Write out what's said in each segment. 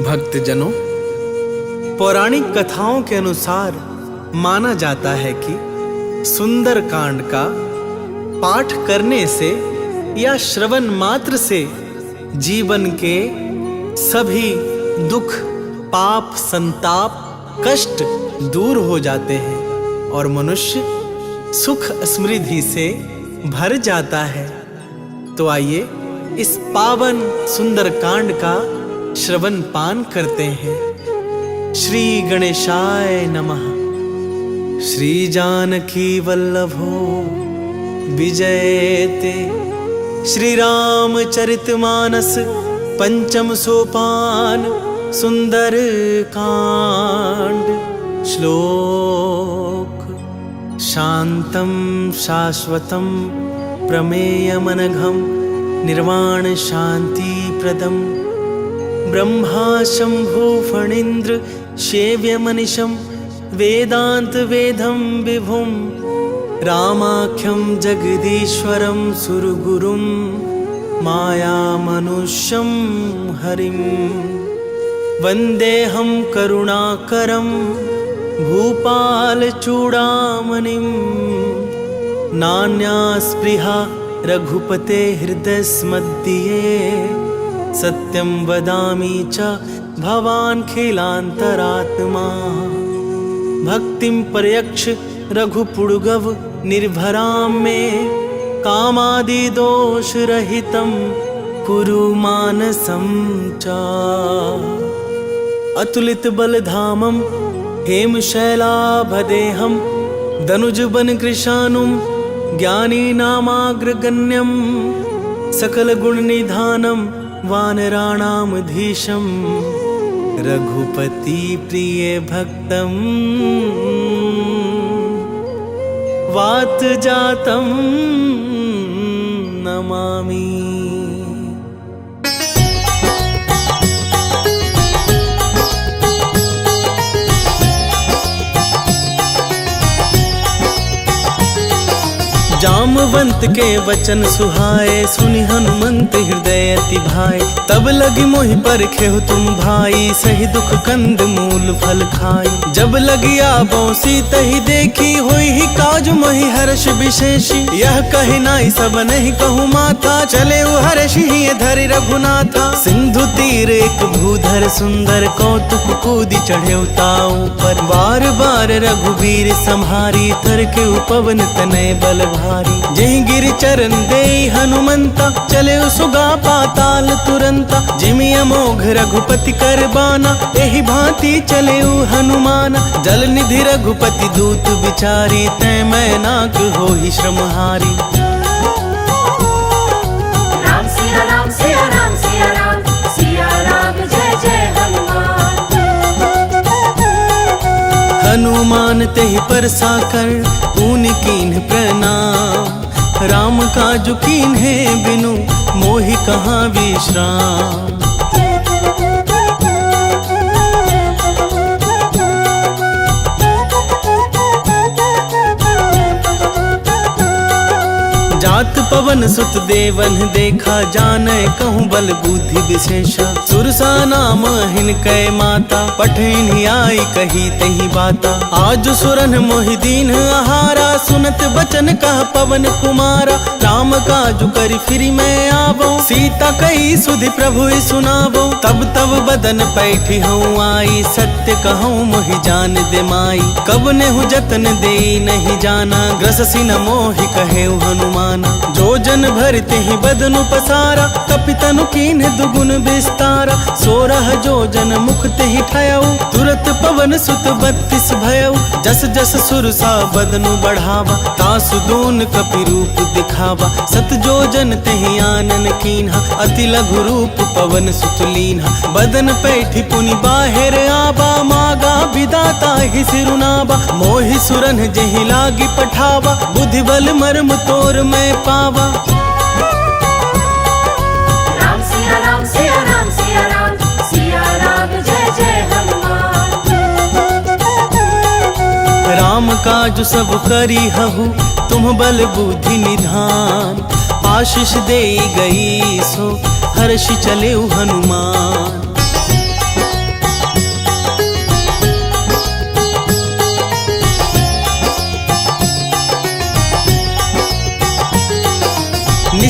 भक्तजनों, पौराणिक कथाओं के अनुसार माना जाता है कि सुंदर कांड का पाठ करने से या श्रवण मात्र से जीवन के सभी दुख, पाप, संताप, कष्ट दूर हो जाते हैं और मनुष्य सुख समृद्धि से भर जाता है। तो आइए इस पावन सुंदर कांड का श्रवण पान करते हैं। श्री गणेशाय नमः। श्री जानकी वल्लभो विजयते। श्री रामचरितमानस पंचम सोपान सुंदर कांड। श्लोक। शांतं शाश्वतं प्रमेयमनघं निर्वाण शांति प्रदम ब्रह्मा शंभो फणीन्द्र सेव्यमनिशं वेदांत वेदं विभुं रामाख्यं जगदीश्वरं सुरगुरुं मायामनुष्यं हरिं वन्देऽहं करुणाकरं भूपालचूडामणिं। नान्या स्पृहा रघुपते हृदयस्मध्ये सत्यं वदामि च भवान् खिलान्तरात्मा। भक्तिं पर्यक्ष रघुपुङ्गव निर्भरां मे कामादिदोषरहितं कुरु मानसं च। अतुलितबलधामं हेमशैलाभदेहं दनुजवनकृशानुं ज्ञानीनामाग्रगण्यं सकलगुणनिधानं वानराणामधीशं रघुपति प्रिय भक्तं वातजातं नमामि। जामवंत के वचन सुहाए सुनि हनुमंत हृदय अति भाए। तब लगी मोहि परखेहु तुम भाई सही दुख कंद मूल फल खाई। जब लगी आबो सीतहि देखी होई ही काज मोहि हर्ष विशेषी। यह कहि नाई सब नहीं कहूँ माता चले हर्षि धरि रघुनाथा। सिंधु तीर एक भूधर सुंदर कौतुक कूदी चढ़े ताऊ पर। बार बार रघुबीर संहारी तर के उपवन तनय बल भारी। जहि गिरि चरण देई हनुमंता चले सुगा पाताल तुरंता। जिमि अमोघ रघुपति कर बाना एहि भांति चले हनुमाना। जल निधि रघुपति दूत बिचारी तै मैं नाक होहि श्रमहारी। राम सिया राम सिया राम सिया राम सिया राम जय जय हनुमान। हनुमान तेहि परसा कर पुनि कीन्ह प्रणाम। राम काजु कीन्हे बिनु मोहि कहाँ विश्राम। जात पवन सुत देवन देखा जानै कहूँ बल बुद्धि विशेषा। सुरसा नाम हिनकै माता पठिन आई कही तही बाता। आज सुरन मोहि दीन आहारा सुनत बचन कह पवन कुमारा। राम काजु करि फिरि मैं आवो सीता कही सुधि प्रभु सुनावो। तब तब बदन पैठी हूँ आई सत्य कहूँ मोहि जान दे माई। कब नेहु जतन दे नहीं जाना ग्रससि न मोहि कहे हनुमाना। जो जन भरते ही बदनु पसारा कपितनु कीन्ह दुगुन विस्तारा। 16 जो जन मुख ते ही ठयऊ तुरत पवन सुत 32 भयऊ। जस जस सुरसा बदनु बढ़ावा तासु दून कपि रूप दिखावा। सत जो जन ते ही आनन कीन्हा अति लघु रूप पवन सुत लीन्हा। बदन पैठी पुनि बाहिर आबा मागा विदाता ही सिरुनाबा। मोहि सुरन जेहि लागी पठावा बुद्धि बल मर्म तोर मैं पावा। राम सिया राम सिया राम सिया राम सिया राम जय जय हनुमान। राम काज सब करी हहु तुम बल बुद्धि निधान। आशीष दे गई सो हर्षि चले हनुमान।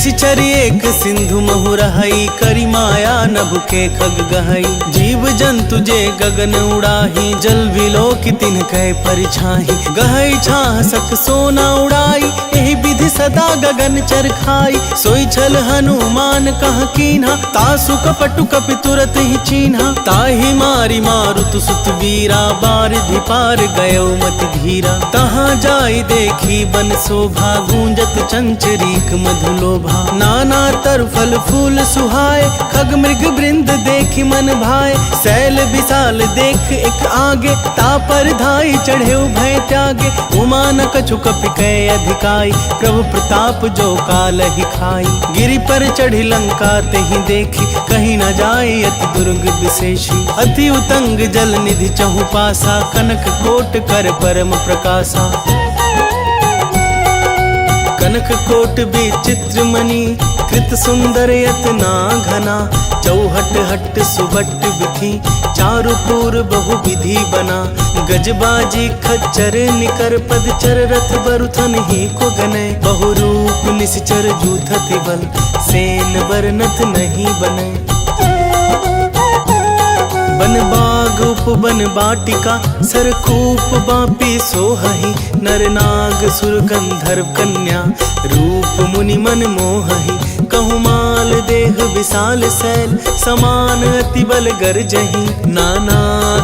निश्चर एक सिंधु महु रहई, करी माया नभ के खग गहई। जीव जंतु जे गगन उड़ाही, जल विलोक तिन कह परिछाही। गहई छाह सक सोना उड़ाई, एहि विधि सदा गगन चर खाई। सोई छल हनुमान कह कीन्हा, तासु कपटु कपि तुरत ही चीन्हा। ताहि मारी मारुत सुत वीरा, बारिधि पार गयो मति धीरा। तहाँ जाई देखी बन शोभा, गूंजत चंचरीक मधुलोभा। नाना तर फल फूल सुहाए, खग मृग वृंद देखी मन भाए। शैल विशाल देख एक आगे, तापर धाई चढ़े भय त्यागे। उमा न कछु कपि कै अधिकाई, प्रभु प्रताप जो काल ही खाई। गिरि पर चढ़ी लंका तेहि देखी, कहीं न जाई अति दुर्ग विशेषी। अति उतंग जल निधि चहु पासा, कनक कोट कर परम प्रकाशा। कनक कोट विचित्र मणि, कृत सुंदर यतना घना। चौहट हट सुबट विधि, चारु पूर बहु विधि बना। गजबाजी खच्चर निकर पदचर, रथ बरुथन ही को गने। बहु रूप निश्चर जूथति बल, सेन बरनत नहीं बने। बन बाग उपवन बाटिका, सरकूप बापी सोहहि। नर नाग सुर गंधर्व कन्या, रूप मुनि मन मोहहि। कहु माल देह विशाल शैल, समान अति बल गरजहि। नाना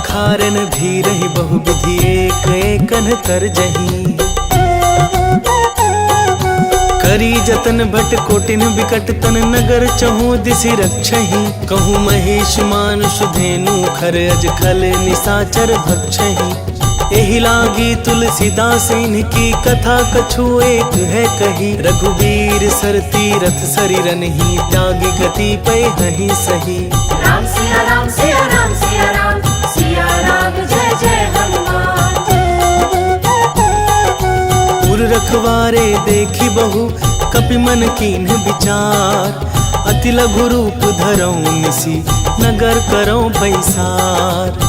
खारन भीरहि, बहु विधि एक एकन तरजहि। करी जतन भट कोटिन बिकट तन, नगर चहु दिसि रक्षहि। कहूँ महेश मानुष धेनु, खर अज खल निशाचर भक्षहि। एहि लागी तुलसीदास इनकी, कथा कछु एक है कही। रघुवीर सर तीरथ सरिरनहि, त्यागी गति पै हहि सही। राम सिया राम सिया राम सिया राम, सिया राम जय जय हनुमान। पुर रखवारे देखी बहु, कपि मन कीन्ह विचार। अति लघु रूप धरऊं निसी, नगर करऊं पैसार।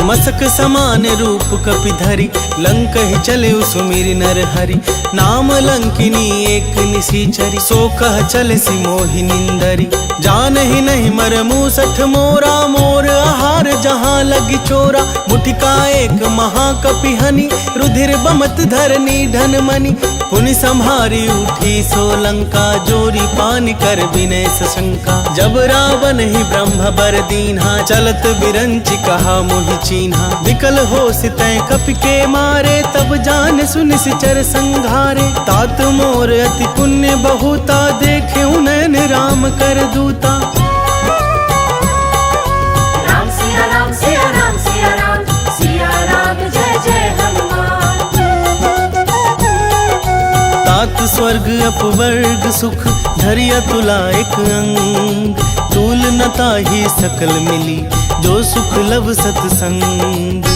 मसक समान रूप कपि धरि, लंक ही चले सुमिरि नर हरि। नाम लंकिनी एक निशिचरी, सो कह चले सि मोहि निंदरी। जान ही नहीं मर मूसठ मोरा, मोर आहार जहाँ लगी चोरा। मुठिका एक महाकपि हनि, रुधिर बमत धरनी धन मनि। पुनि संहारी उठी सो लंका, जोरी पानी कर विनय सशंका। जब रावण ही ब्रह्म बर दीन्हा, चलत बिरंचि कहा मोहि चीन्हा। विकल हो सितै कपि के मारे, तब जान सुनि सिचर संघारे। तात मोर अति पुण्य बहुता, देखे नैन राम कर दूता। राम सिया राम सिया राम सिया राम, सिया राम जय जय हनुमान। तात स्वर्ग अपवर्ग सुख, धरिया तुला एक अंग। तूल न ताहि सकल मिली, जो सुख लव सतसंग।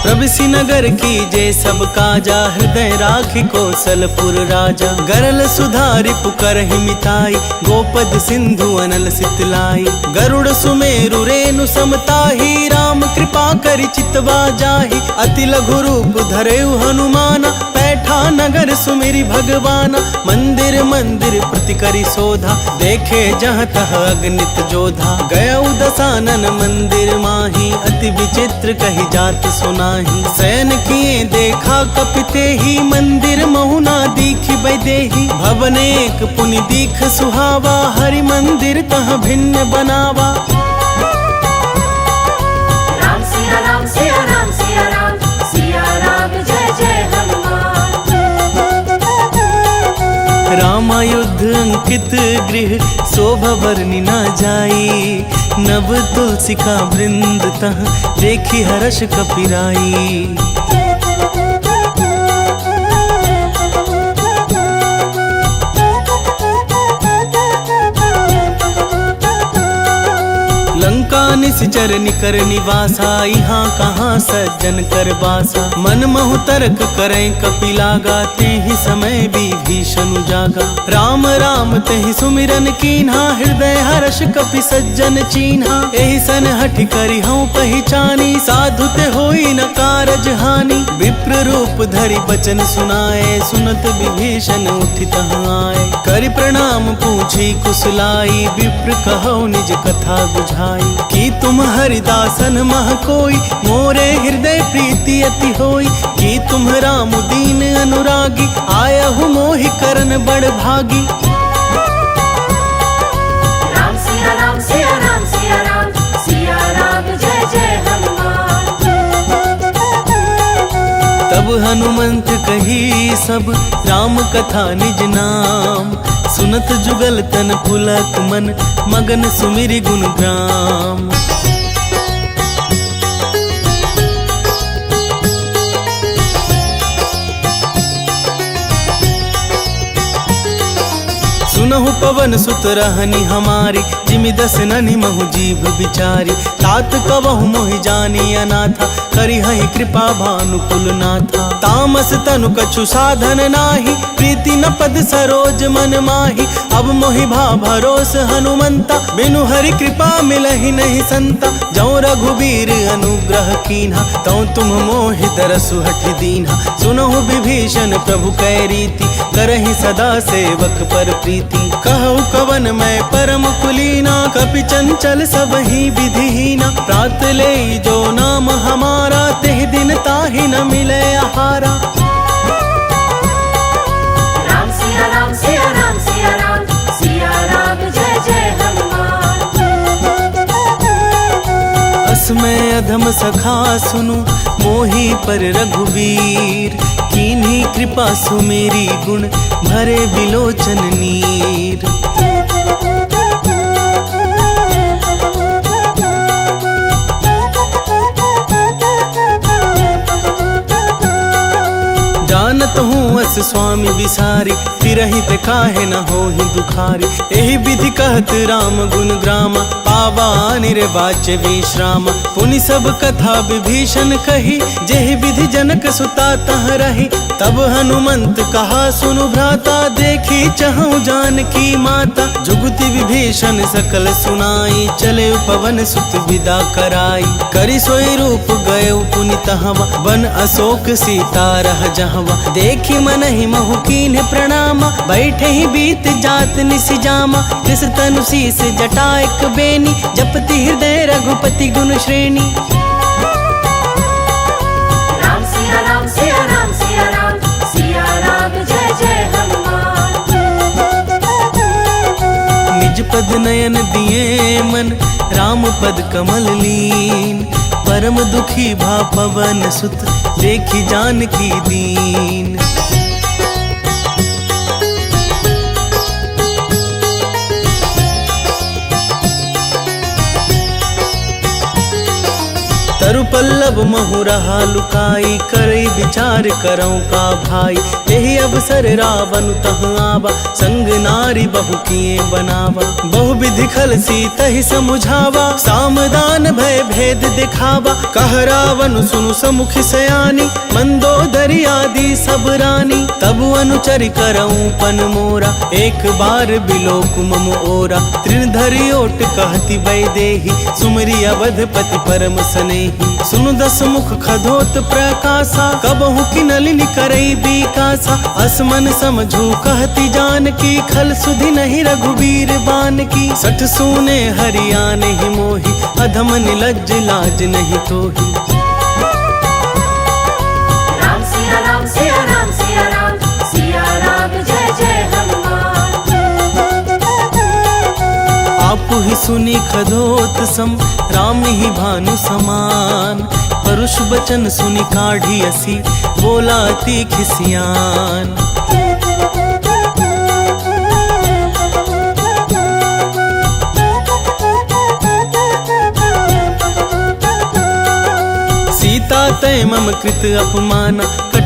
प्रविशि नगर की जय सब काजा, हृदय राखि कौशलपुर राजा। गरल सुधारि पुकरहि मिताई, गोपद सिंधु अनल सितलाई। गरुड़ सुमेरु रेणु समताही, राम कृपा करि चितवा जाहि। अति लघु रूप धरेउ हनुमाना, बैठा नगर सुमिरि भगवाना। मंदिर मंदिर प्रति करि शोधा, देखे जहाँ तह अगणित जोधा। गयौ दसानन मंदिर माही, अति विचित्र कही जात सुनाही। शयन किए देखा कपिते ही, मंदिर महुना दीखि बैदेही। भवन एक पुनि दीख सुहावा, हरि मंदिर तह भिन्न बनावा। राम सिया राम सिया राम सिया राम, सिया राम जय जय हनुमान। रामायुद्ध अंकित गृह, शोभा वर्णि न जाई। नव तुलसी का वृंद तह, देखी हर्ष कपिराई। लंका का निश्चर निकर निवासा, यहाँ कहाँ सज्जन कर बासा। मन महु तर्क करें कपिलागा, ते ही समय विभीषण जागा। राम राम ते ही सुमिरन कीन्हा, हृदय हर्ष कपि सज्जन चीन्हा। एहि सन हठि करि हूँ पहचानी, साधु ते होई न कारज हानि। विप्र रूप धरि बचन सुनाए, सुनत विभीषण उठि तहाँ आए। करि प्रणाम पूछी कुशलाई, विप्र कहो निज कथा बुझाई। कि तुम हरिदासन मह कोई, मोरे हृदय प्रीति अति होई। कि तुम राम दीन अनुरागी, आयहु मोहि करन बड़ भागी। राम सिया राम सिया राम सिया राम, सिया राम जय जय हनुमान। तब हनुमंत कही सब, राम कथा निज नाम। सुनत जुगल तन पुलक मन, मगन सुमिरि गुण ग्राम। सुनहु पवन सुत रहनी हमारी, जिमि दस ननि महु जीभ बिचारी। तात कबहु मोहि जानी अनाथा, करि हहि कृपा भानुकुल नाथा। तामस तनु कछु साधन नाही, प्रीति न पद सरोज मन माही। अब मोहि भा भरोस हनुमंता, बिनु हरि कृपा मिलहि नहीं संता। जौ रघुबीर अनुग्रह कीन्हा, तौ तुम मोहि दरसु हठि दीन्हा। सुनहु विभीषण प्रभु कै रीति, करहि सदा सेवक पर प्रीति। कहु कवन मैं परम कुलीना, कपि चंचल सबहि विधिहीना। प्रात ले जो नाम हमारा, तेह दिन ताहि न मिले आहारा। राम सिया राम सिया राम सिया राम, सिया राम जय जय हनुमान। असमय अधम सखा सुनु, मोहि पर रघुवीर। कीन्ही कृपा सुमेरी गुण, भरे बिलोचन नीर। जानत हूँ अस स्वामी बिसारी, फिरहि ते काहे न होहि दुखारी। एहि विधि कहत राम गुण ग्रामा, पावा निर्वाच्य विश्रामा। पुनि सब कथा विभीषण कही, जेहि विधि जनक सुता तह रही। तब हनुमंत कहा सुनु भ्राता, देखी चहु जानकी माता। जुगति विभीषण सकल सुनाई, चले पवन सुत विदा कराई। करि सोई रूप गए पुनि तहवा, बन अशोक सीता रह जहवा। देखी मनहि महु कीन्ह प्रणामा, बैठे ही बीत जात निसि जामा। कृस तनु शीस जटा एक बेनी, जपति हृदय रघुपति गुण श्रेणी। राम सिया राम सिया राम सिया राम, सिया राम जय जय हनुमान। निज पद नयन दिए मन, राम पद कमल लीन। परम दुखी भा पवन सुत, देखी जानकी दीन। तरु पल्लव महु रहा लुकाई, करई विचार करऊं का भाई। यही अवसर रावण तह आवा, संग नारी बहु किए बनावा। बहु विधि खल सीत ही समुझावा, सामदान भय भेद दिखावा। कह रावण सुनु समुख सयानी, मंदोदरी आदि सब रानी। तब अनुचरि करऊं पन मोरा, एक बार बिलोक मम ओरा। तृणधरि ओट कहती वैदेही, सुमरी अवधपति परम स्नेही। सुनु दस मुख खधोत प्रकाशा, कबहु की नलिनी करई बीकासा। असमन समझू कहती जानकी, खल सुधि नहीं रघुबीर बान की। सठ सूने हरियाने ही मोही, अधम निलज्ज लाज नहीं तोही। राम सिया राम सिया राम सिया राम, सिया राम जय जय हनुमान। आपु ही सुनी खधोत सम, राम ही भानु समान। परुष बचन सुनि काढ़ी असी, बोला अति खिसियान। सीता तय मम कृत अपमाना,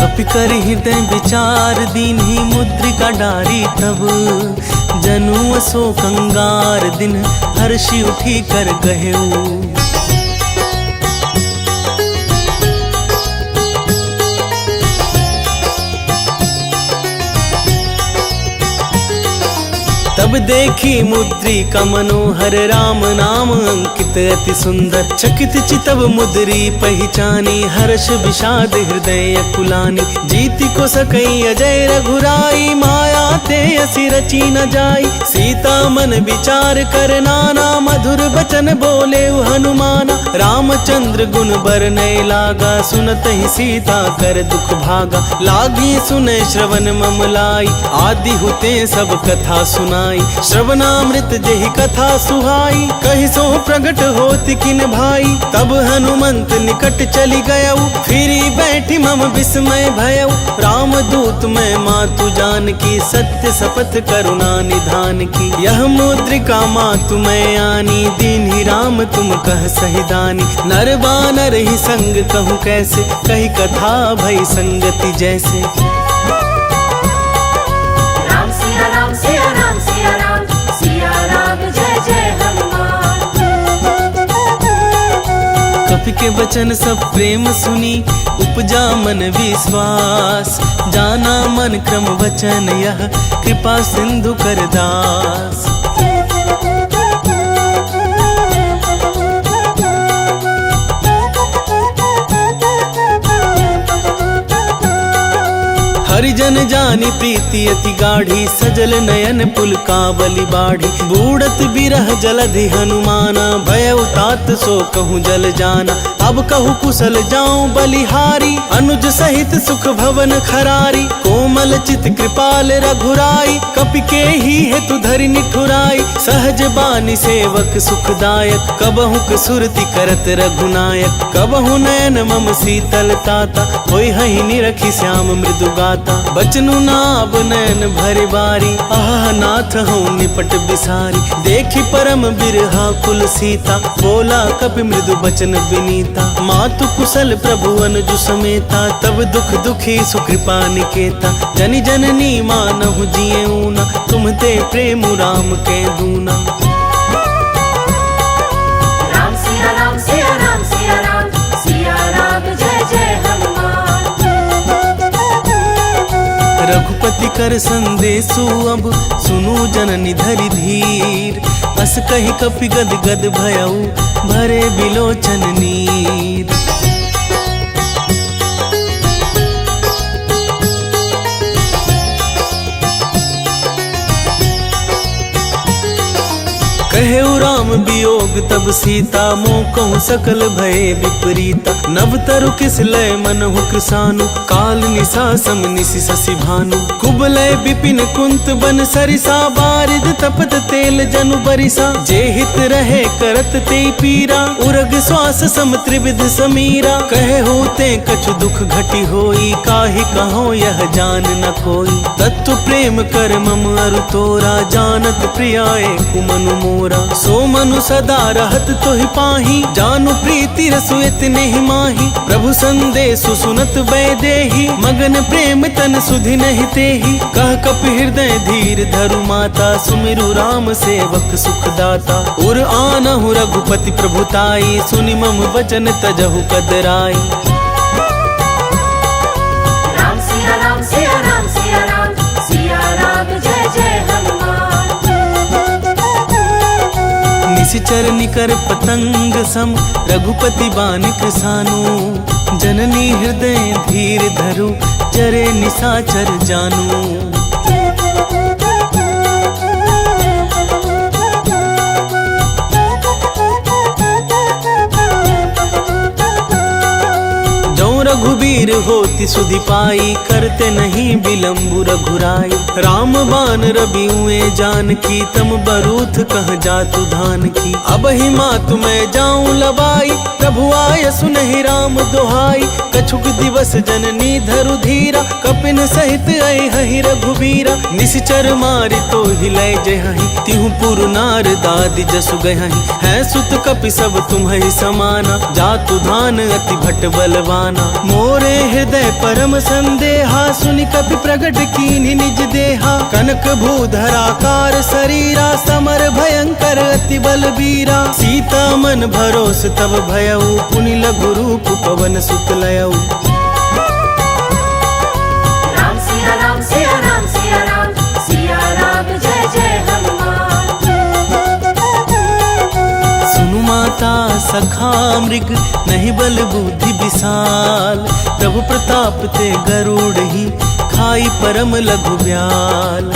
कपि कर हृदय विचार दीन्ही मुद्रिका डारी तब जनु सो कंगार दिन हर्षि उठी कर गहेऊ। तब देखी मुद्रिका मनोहर राम नाम अंकित अति सुंदर। चकित चितव मुद्री पहचानी हर्ष विषाद हृदय कुलानी। जीति को सकई अजय रघुराई माया ते असि रची न जाई। सीता मन विचार कर नाना मधुर बचन बोले हनुमाना। रामचंद्र गुण बरनय लागा सुनत ही सीता कर दुख भागा। लागी सुने श्रवण ममलाई आदि हुते सब कथा सुनाई। श्रवणामृत जेहि कथा सुहाई कहि सो प्रगट होति किन भाई। तब हनुमंत निकट चली गयऊ फिरी बैठी मम विस्मय भयऊ। राम दूत मैं मातु जान की सत्य शपथ करुणा निधान की। यह मुद्रिका मातु मैं आनी दीन्ही राम तुम कह सही दानी। नर बानर ही संग कहूँ कैसे कही कथा भई संगति जैसे। राम सिया राम सिया राम सिया राम सिया राम जय जय हनुमान। कपि के वचन सब प्रेम सुनी, उपजा मन विश्वास। जाना मन क्रम वचन यह, कृपा सिंधु कर दास। हरिजन जानी प्रीति अति गाढ़ी, सजल नयन पुलकावली बाढ़ी। बूढ़त बिरह जलधि हनुमाना, भय तात सो कहूँ जल जाना। अब कहूँ कुशल जाऊं बलिहारी, अनुज सहित सुख भवन खरारी। कोमल चित कृपाल रघुराई, कपि के ही हेतु धरि निठुराई। सहज बानी सेवक सुखदायक, कबहु सुरति करत रघुनायक। कबहु नयन मम शीतल ताता, होई हहि निरखी श्याम मृदु गाता। बचनु नाब नयन भरि बारी, आह नाथ हूँ निपट बिसारी। देखी परम बिरहा कुल सीता, बोला कपि मृदु बचन विनीता। मातु कुशल प्रभु अनुज समेता, तब दुख दुखी सुकृपा निकेता। जनि जननी मानहु जिए ऊना, तुम ते प्रेम राम के दूना। राम सिया राम सिया राम सिया राम, सिया राम जय जय हनुमान। रघुपति कर संदेशु अब, सुनु जननी धरि धीर। अस कहि कपि गद गद भयउ, भरे बिलोचन नीर। कहेउ राम वियोग तब सीता, मोह कहूँ सकल भय विपरीता। नव तरु किस लय मनहु कृसानु, काल निशा सम निशि शशि भानु। कुबलय विपिन कुंत बन सरिसा, बारिद तपत तेल जनु बरिसा। जे हित रहे करत ते पीरा, उरग श्वास सम त्रिविध समीरा। कहेहु ते कछु दुख घटी होई, काहि कहो यह जान न कोई। तत्व प्रेम कर मम अरु तोरा, जानत प्रियाए कुमनु मोरा। सो मनु सदा रहत तोहि पाही, जानु प्रीति रसु इतने ही माही। प्रभु संदेशु सुनत वैदेही, मगन प्रेम तन सुधि नहीं तेहि। कह कपि हृदय धीर धरु माता, सुमिरु राम सेवक सुखदाता। उर आनहु रघुपति प्रभुताई, सुनि मम वचन तजहु कदराई। राम सिया राम सिया राम सिया राम, सिया राम जय जय हनुमान। निशिचर निकर पतंग सम, रघुपति बानिक सानु। जननी हृदय धीर धरु, चरे निशाचर जानू। रघुबीर होति सुधि पाई, करते नहीं विलम्बु रघुराई। राम बान रबिउए जानकी, तम बरूथ कह जातु धान की। अब ही मातु मैं जाऊं लबाई, प्रभु आय सुनहि राम दोहाई। कछुक दिवस जननी धरु धीरा, कपिन सहित आई हहि रघुबीरा। निशिचर मारि तो हिलय जयहि, तिहु पुरु नार दादि जसु गयहि। है सुत कपि सब तुम्हि समाना, जातु धान अति भट बलवाना। मोरे हृदय परम संदेहा, सुनि कपि प्रगट कीन्हि निज देहा। कनक भूधराकार शरीरा, समर भयंकर अति बलबीरा। सीता मन भरोस तब भयउ, पुनि लघु रूप पवन सुत लयउ। राम सिया राम सिया राम सिया राम, सिया राम जय जय हनुमान। सुनु माता सखा मृग, नहीं बल बुद्धि विशाल। प्रभु प्रताप ते गरुड़ ही, खाई परम लघु ब्याल।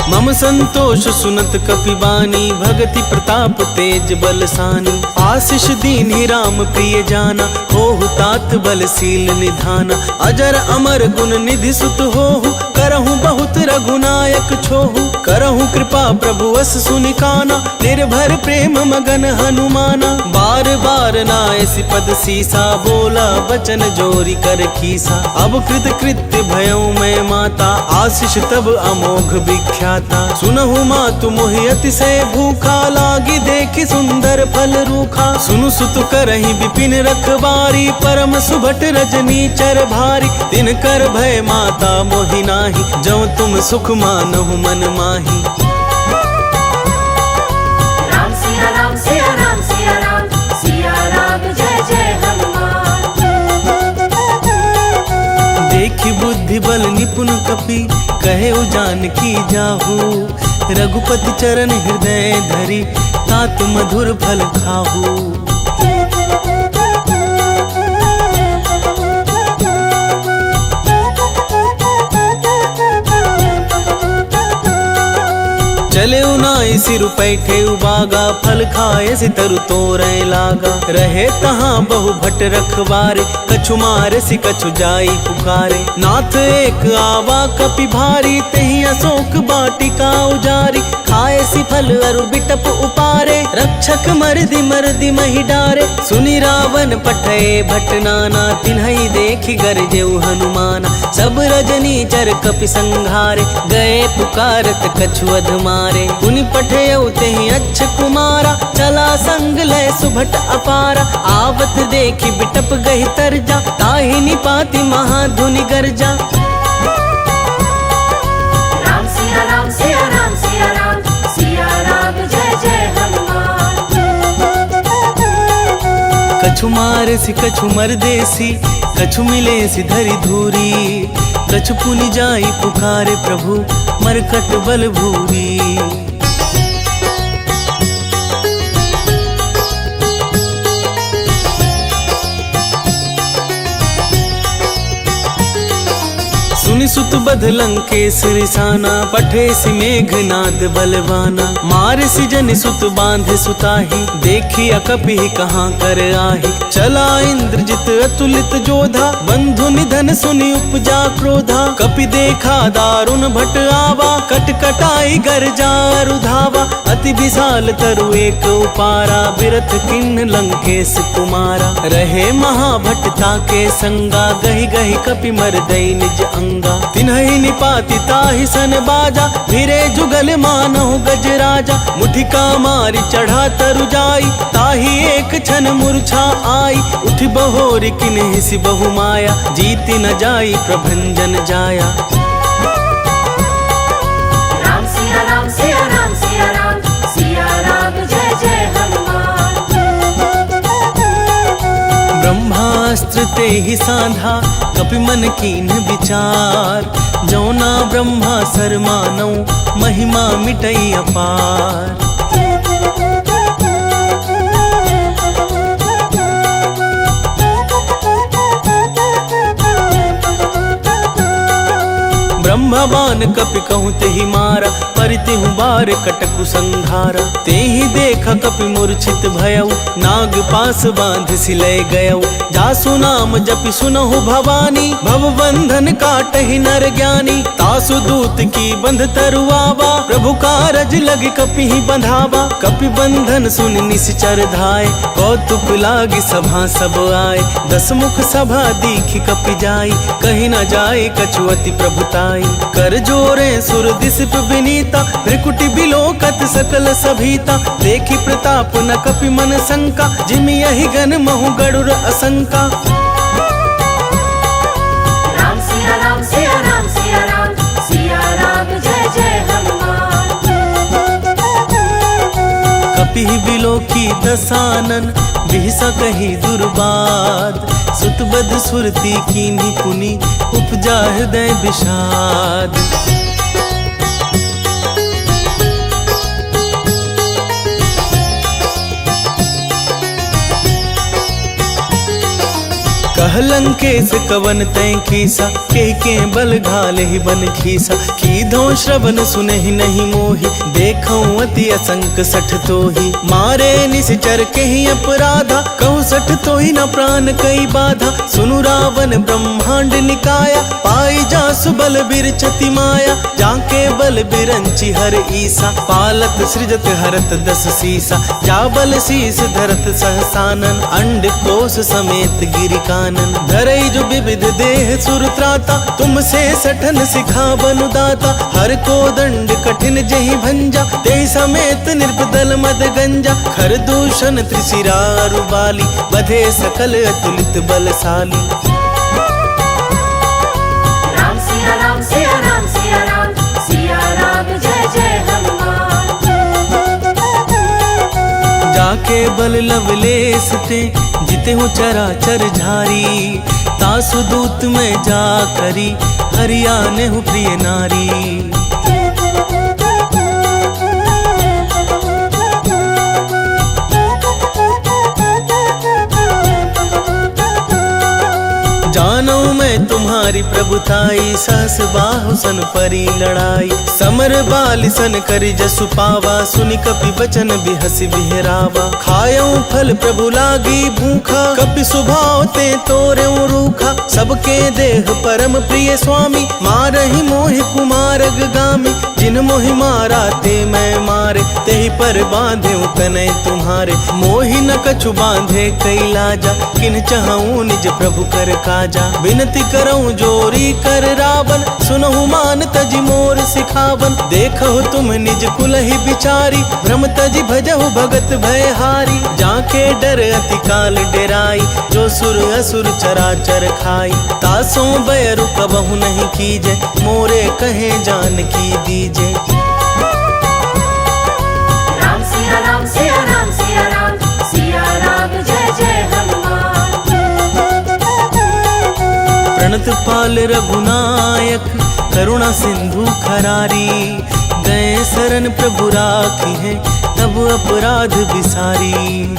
मम संतोष सुनत कपि बानी, भगति प्रताप तेज बलसानी। आशीष दीन्हि राम प्रिय जाना, होहु तात बलशील निधाना। अजर अमर गुण निधि सुत होहु, करहूँ बहुत रघुनायक छोहू, करहूँ कृपा प्रभु अस सुनिकाना, निर्भर प्रेम मगन हनुमाना। बार बार नायसी पद सीसा, बोला वचन जोरी कर कीसा। अब कृत कृत्य भयऊ मैं माता, आशीष तब अमोघ विख्याता। सुनहु मातु मोहि अतिशय भूखा, लागी देखि सुंदर फल रूखा। सुनु सुत करहि विपिन रखबारी, परम सुभट रजनी चर भारी। दिन कर भय माता मोहि नाही, जौ तुम सुख मानहु मन माही। राम सिया राम सिया राम सिया राम, सिया राम जय जय हनुमान। देखि बुद्धि बल निपुण कपि, कहे जानकी जाहू। रघुपति चरण हृदय धरि, तात मधुर फल खाहू। चले उनाई सिर पैठे उबागा, फल खाए सि तरु तोरय लागा। रहे तहाँ बहु भट रखबारे, कछु मारे सि कछु जाई पुकारे। नाथ एक आवा कपि भारी, तही अशोक बाटिका उजारी। खाए सि फल अरु बिटप उपारे, रक्षक मरदि महि डारे। सुनि रावण पठय भट नाना, तिन्हई देखि गरजेउ हनुमाना। सब रजनी चर कपि संघारे, गए पुकारत कछु अधमारे। पुनि पठयउ तेहि अच्छ कुमारा, चला संग लय सुभट अपारा। आवत देखि बिटप गहि तरजा, ताहि निपाति महाधुनि गर्जा। राम सिया राम सिया राम सिया राम, सिया राम जय जय हनुमान। कछु मारे सि कछु मरदेसी, कछु मिले सि धरि धूरी। कछु पुनि जाई पुकारे प्रभु, मरकट बल भूरी। सुनि सुत बध लंकेश रिसाना, पठे सि मेघनाद बलवाना। मार सि जनि सुत बांधे सुताही, देखी अकपि कहाँ कर आही। चला इंद्रजित अतुलित जोधा, बंधु निधन सुनि उपजा क्रोधा। कपि देखा दारुण भट आवा, कट कटाई गर्जा रुधावा। अति विशाल तरु एक उपारा, बिरथ किन्न लंकेश कुमारा। रहे महाभटता के संगा, गहि गहि कपि मरदई निज अंगा। तिन्हहि निपाति ताहि सन बाजा, फिरे जुगल मानहु गज राजा। मुठिका मारी चढ़ा तरु जाई, ताहि एक क्षण मूर्छा आई। उठि बहोरि किन्हि सि बहु माया, जीति न जाई प्रभंजन जाया। राम सिया राम सिया राम सिया राम, सिया राम जय जय हनुमान। ब्रह्मास्त्र तेहि साधा, कपि मन कीन विचार। जौना ब्रह्मा सर मानौ, महिमा मिटई अपार। ब्रह्मवान कपि कहूँ तेहि मारा, परितिहु बार कटकु संघारा। तेहि देख कपि मूर्छित भयउ, नाग पास बांध सिलय गयउ। जासु नाम जपि सुनहु भवानी, भव बंधन काटहि नर ज्ञानी। तासु दूत की बंध तरुआवा, प्रभु कारज लग कपि ही बंधावा। कपि बंधन सुनि निश्चर धाय, कौतुक लागी सभा सब आए। दस मुख सभा दीखि कपि जाई, कहीं न जाए कछु अति प्रभुताई। कर जोरे सुर दिसिप विनीता, भृकुटि बिलोकत सकल सभीता। देखी प्रताप न कपि मन शंका, जिमि यही गन महु गरुड़ असंका। राम सिया राम सिया राम सिया राम, सिया राम जय जय हनुमान। कपि बिलोकी दसानन, बिहसा कही दुर्बाद। सुतबद सुरती कीन्ही पुनि, उपजा हृदय विषाद। लंकेश कवन तय खीसा के बल घाले ही बन खीसा कीधो श्रवण सुने ही नहीं मोही देखो अति असंक सठ तो ही मारे निश्चर के ही अपराधा कहूँ सठ तो ही न प्राण कई बाधा सुनु रावण ब्रह्मांड निकाया पाई जा सुबल बिरचति माया जाके बल बिरंची हर ईसा पालत सृजत हरत दस सीसा जा बल शीस धरत सहसानन अंड कोश समेत गिरि कानन धरई जो विविध देह सुर त्राता तुमसे सठन सिखा बनुदाता हर को दंड कठिन जहि भंजा ते समेत निर्बदल मद गंजा खर दूषण त्रिशिरारु बाली बधे सकल अतुलित बलशाली। राम सिया राम सिया राम सिया राम सिया राम जय जय हनुमान। जाके बल लवलेस ते जिते हो चराचर झारी तासु दूत में जा करी हरियाने हूँ प्रिय नारी। जानो मैं तुम्हारी प्रभुताई सहस बाहु सन परी लड़ाई समर बाल सन करि जसु पावा सुनि कपि बचन बिहसि बिहरावा खायऊ फल प्रभु लागी भूखा कपि सुभाव ते तोरे रूखा सबके देह परम प्रिय स्वामी मारहि मोहि कुमारग गामी जिन मोहि मारा ते मैं मारे तेहि पर बांधे तनय तुम्हारे मोहि न कछु बांधे कई लाजा किन चाहूं निज प्रभु कर काजा विनती करऊं जोरी कर रावण सुनहु मान तजी मोर सिखावन देखो तुम निज कुल ही बिचारी भ्रम तजी भजहु भगत भयहारी जाके डर अति काल डेराई जो सुर असुर चराचर खाई तासों बैरु कबहु नहीं कीजे मोरे कहे जान की दीजे। राम सिया राम सिया राम सिया राम सिया राम जय जय हनुमान। प्रणत पाल रघुनायक करुणा सिंधु खरारी गए शरण प्रभु राखी है तब अपराध बिसारी।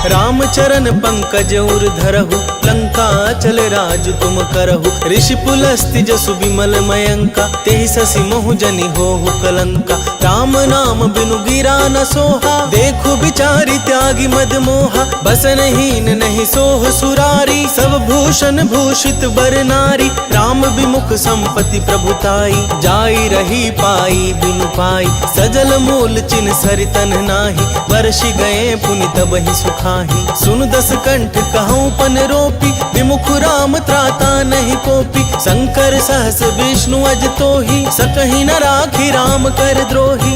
राम चरण पंकज उर धरहु लंका चल राज तुम करहु ऋषि पुलस्ति जसु विमल मयंका तेहि ससि मोहु जनि होहु कलंका राम नाम बिनु गिरा न सोहा देखु बिचारी त्यागी मद मोहा बसन हीन नहीं सोह सुरारी सब भूषण भूषित बर नारी राम विमुख संपत्ति प्रभुताई जाई रही पाई बिनु पाई सजल मूल चिन सरितन नाही वर्षि गए पुनि तबहि सुखाही सुन दस कंठ कहूँ पन रोपी विमुख राम त्राता नहीं कोपी शंकर सहस विष्णु अज तो ही सकहि न राखी राम कर द्रोही।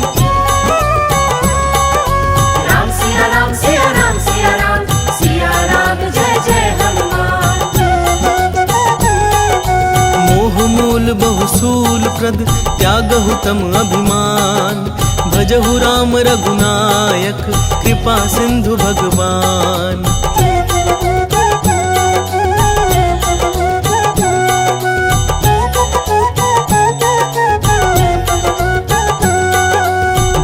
राम सिया राम सिया राम सिया राम सिया राम जय जय हनुमान। मोह मूल बहुसूल प्रद त्यागहु तम अभिमान भजहु राम रघुनायक कृपा सिंधु भगवान।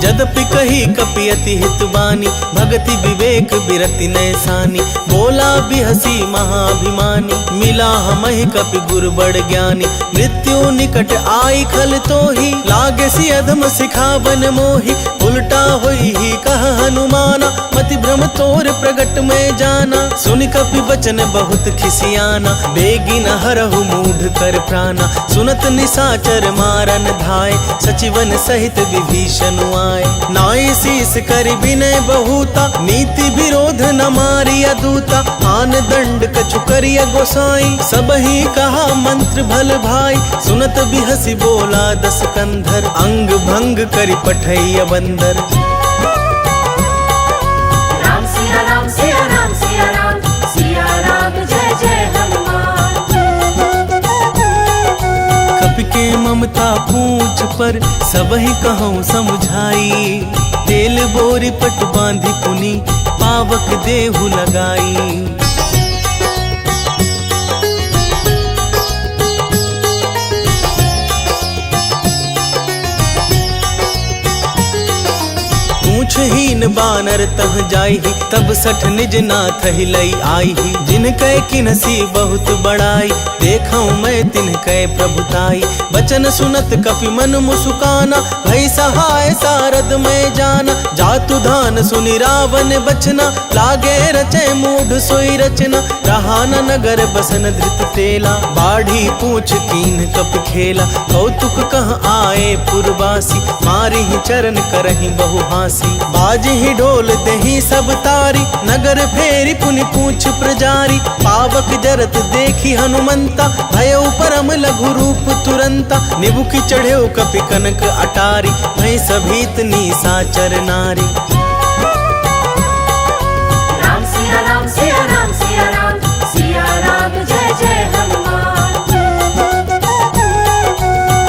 जदपि कही कपि अति हितवानी भगति विवेक बिरति नैसानी बोला बिहसी महाभिमानी मिला हमहि कपि गुर बड़ ज्ञानी मृत्यु निकट आई खल तो ही लागे सी अधम सिखावन मोही उल्टा होई ही कह हनुमाना मति भ्रम तोर प्रगट में जाना सुनि कपि वचन बहुत खिसियाना बेगी न हरहु मूढ़ कर प्राणा सुनत निसाचर मारन धाय सचिवन सहित विभीषण आए नाई शीस कर विनय बहुता नीति विरोध न मारिया दूता आन दंड कछु करिया गोसाई सब ही कहा मंत्र भल भाई सुनत बिहसी बोला दस कंधर अंग भंग करि पठैया बंदर। राम सिया राम सिया राम सिया राम सिया राम जय जय हनुमान। कपि के ममता पूछ पर सबहि कहूँ समझाई तेल बोरी पट बांधी पुनी पावक देहु लगाई। दीन बानर तह जाई, तब सठ निज नाथ हिलई आई। जिनकै किनसी बहुत बड़ाई, देखऊं मैं तिनकै प्रभुताई। बचन सुनत कपि मन मुसुकाना, भई सहाय सारद में जाना। जातु धान सुनि रावण बचना, लागे रचे मूढ़ सोई रचना। रहा न नगर बसन धृत तेला, बाढ़ी पूछ कीन कप खेला। कौतुक कह आए पुरवासी, मारी ही चरण करही बहु हासी। बाजहि ढोल देहि सब तारी, नगर फेरी पुनि पूछ प्रजारी। पावक जरत देखी हनुमंता, भयउ परम लघु रूप तुरंता। निबुकि चढ़ेउ कपि कनक अटारी, भई सभीत निशाचर नारी। राम सिया राम सिया राम सिया राम, सिया राम जय जय हनुमान।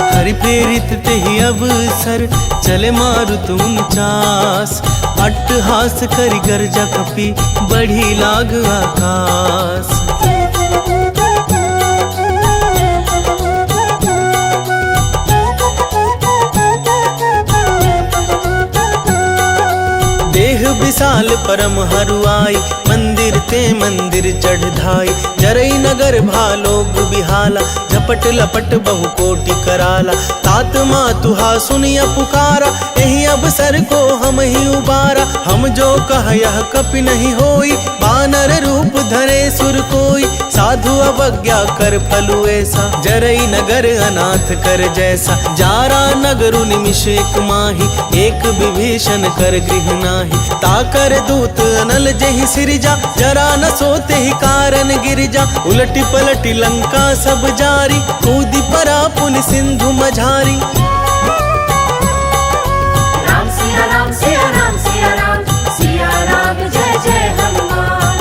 हरि प्रेरित तेहि अवसर, चले मारुत 49। अट्टहास करि गर्जा कपि, बढ़ी लाग आकाश। देह विशाल परम हरुआई, मंदिर ते मंदिर चढ़ धाई। जरई नगर भालोग बिहाला, झपट लपट बहु कोटि कराला। तात मातुहा सुनिया पुकारा, एहि अवसर को हम ही उबारा। हम जो कह यह कपि नहीं होई, बानर रूप धरे सुर कोई। साधु अवज्ञा कर फलु ऐसा, जरई नगर अनाथ कर जैसा। जारा नगरु निमिष एक माही, एक विभीषण कर गृह नाही। ताकर दूत अनल जहि सिरजा, जरा न सोते ही कारण गिरजा। उलटी पलटी लंका सब जारी, कूदी परा पुनि सिंधु मझारी। राम सिया राम सिया राम सिया राम, सिया राम जय जय हनुमान।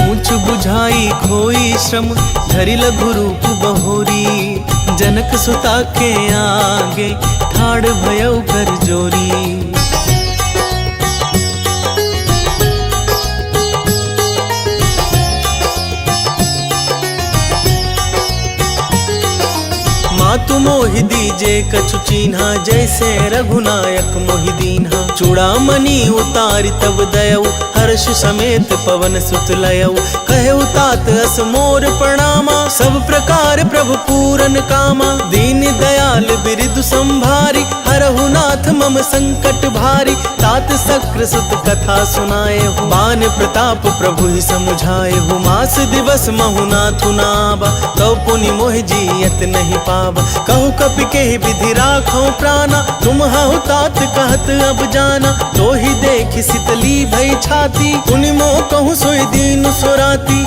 ऊंच बुझाई खोई श्रम, धरि लघु रूप बहोरी। जनक सुता के आगे, ठाड़ भयउ कर जोरी। मातु मोहि दीजे कछु चीन्हा, जैसे रघुनायक मोहि दीन्हा। चूड़ामणि उतारि तब दयऊ, हर्ष समेत पवन सुत लयऊ। कहेउ तात अस मोर प्रणामा, सब प्रकार प्रभु पूरन कामा। दीन दयाल बिरदु संभारी, हरहु नाथ मम संकट भारी। तात सक्र सुत कथा सुनाए हो, बान प्रताप प्रभु ही समुझाए हो। मास दिवस महु नाथु नावा, तौ पुनि मोहि जियत नहीं पावा। कहु कपि के विधि राखो प्राणा, तुम हहु तात कहत अब जाना। तो ही देखि शीतली भई छाती, पुनि मोह कहूँ सोई दीन सोराती।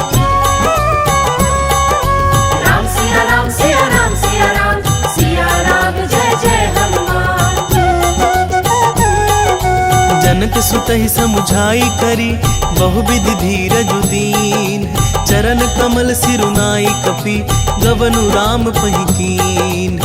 राम सिया राम सिया राम सिया राम, सिया राम जय जय हनुमान। जनक सुतहि समुझाई करी, बहुविधि धीरजु दीन। चरण कमल सिरुनाई कपि, गवनु राम पहि कीन।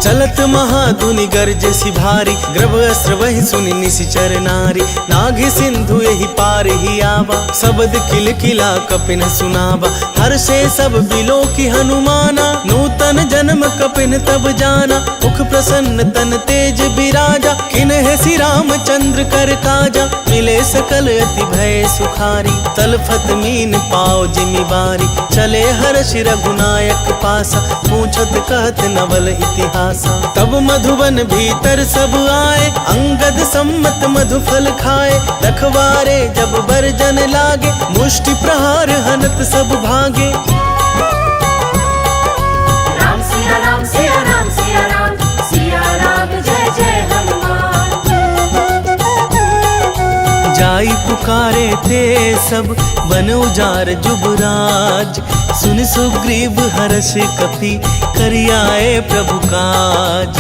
चलत महाधुनि गर्जसि भारी, ग्रभ अस्त्र वहि सुनि निशिचर नारी। नाघि सिंधु यही पार ही आवा, शब्द किल किला कपिन सुनावा। हर्षे सब बिलो की हनुमाना, नूतन जन्म कपिन तब जाना। मुख प्रसन्न तन तेज बिराजा, किन्हे सि रामचंद्र कर काजा। मिले सकल अति भय सुखारी, तलफत मीन पाओ जिमि बारी। चले हर्ष रघुनायक पासा, पूछत कहत नवल इतिहासा। तब मधुबन भीतर सब आए, अंगद सम्मत मधु फल खाए। रखवारे जब बरजन लागे, मुष्टि प्रहार हनत सब भागे। राम सिया राम सिया राम सिया राम, सिया राम जय जय हनुमान। जाई पुकारे थे सब, बन उजार जुबराज। सुन सुग्रीव हर्ष कपि, करियाए प्रभु काज।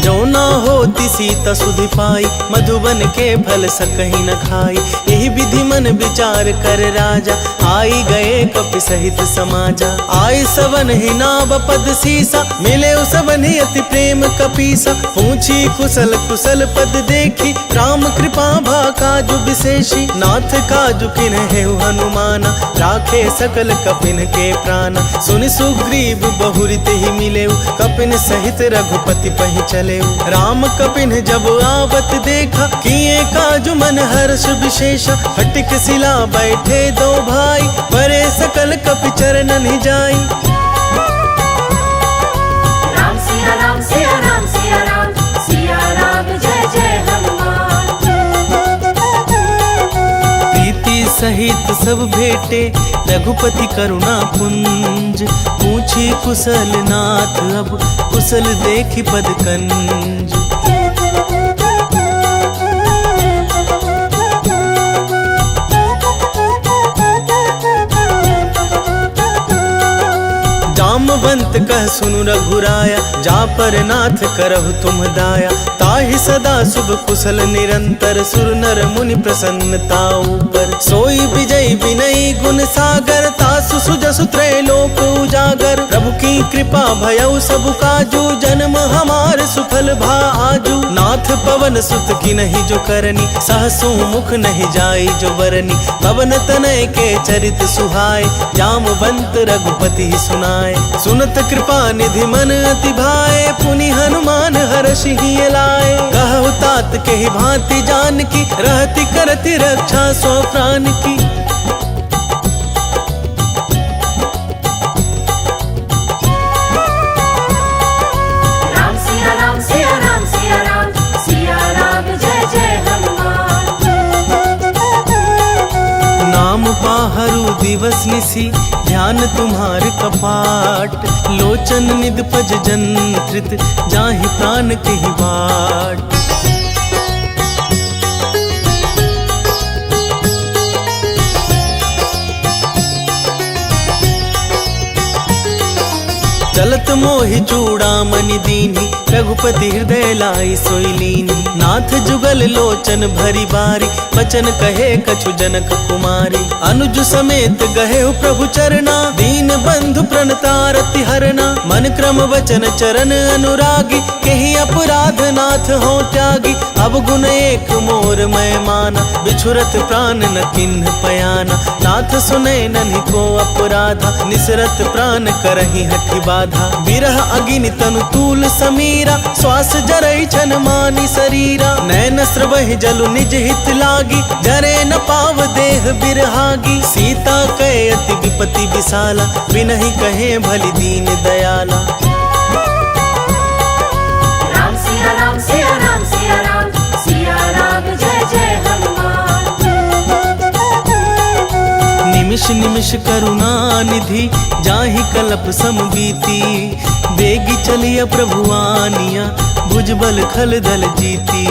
जो जो ना होती सीता सुधि पाई, मधुबन के फल सकहीं न खाई। यही विधि मन विचार कर राजा, आई गए कपि सहित समाजा। आई सवन ही नाव पद सीसा, मिले सवन ही अति प्रेम कपीसा। पूछी कुशल कुशल पद देखी, राम कृपा भा काजु विशेषी। नाथ काजु किन्हे हनुमाना, राखे सकल कपिन के प्राण। सुनि सुग्रीव बहुरित ही मिले, कपिन सहित रघुपति पहि चले। राम कपिन जब आवत देखा, किए काजु मन हर्ष विशेषा। फटिक सिला बैठे दो भाई, परे सकल कपि चरणन ही जाई। राम सिया राम सिया राम सिया राम, सिया राम जय जय हनुमान। प्रीति सहित सब भेटे, रघुपति करुणा पुंज। पूछी कुशल नाथ अब, कुशल देखी पद कंज। जामवंत कह सुनु रघुराया, जा पर नाथ करहु तुम दाया। ताहि सदा शुभ कुशल निरंतर, सुर नर मुनि प्रसन्नता ऊपर। सोई विजय विनयी गुण सागर, तासु सुजसु त्रैलोक उजागर। प्रभु की कृपा भयउ सब काजू, जन्म हमार सुफल भा आजू। नाथ पवन सुत की नहीं जो करनी, सहसु मुख नहीं जाई जो बरनी। पवन तनय के चरित सुहाय, जामवंत रघुपति सुनाय। सुनत कृपा निधि मन अति भाए, पुनि हनुमान हर्षि ही लाए। कहु तात के ही भांति जान की, रहति करति रक्षा सो प्राण की। राम सिया राम सिया राम सिया राम, सिया राम जय जय हनुमान। नाम पाहरु दिवस निसी, ध्यान तुम्हार कपाट। लोचन निद पज जंत्रित, जाहि प्राण के ही बाट। चलत मोहि चूड़ामणि दीन्ही, रघुपति हृदय लाई सोई लीन्ही। नाथ जुगल लोचन भरी बारी, बचन कहे कछु जनक कुमारी। अनुज समेत गहे प्रभु चरना, दीन बंधु प्रणतारति हरना। मन क्रम वचन चरण अनुरागी, केहि अपराध नाथ हो त्यागी। अब गुण एक मोर मैं माना, बिछुरत प्राण न किन्ह पयाना। नाथ सुने नन्हि को अपराधा, निसरत प्राण करहि हठि बाधा। बिरह अगिनि तनु तूल समीरा, श्वास जरई छन मानी शरीरा। नैन स्रवहि जलु निज हित लागी, जरे न पाव देह बिरहागी। सीता कहे अति विपति विशाला, बिनहि कहे भलि दीन दयाला। राम सिया राम सिया राम सिया राम, सिया राम जय जय हनुमान। निमिष निमिष करुणा निधि, जाहि कलप सम बीती। बेगी चलिया प्रभु आनिया, भुजबल खल दल जीती।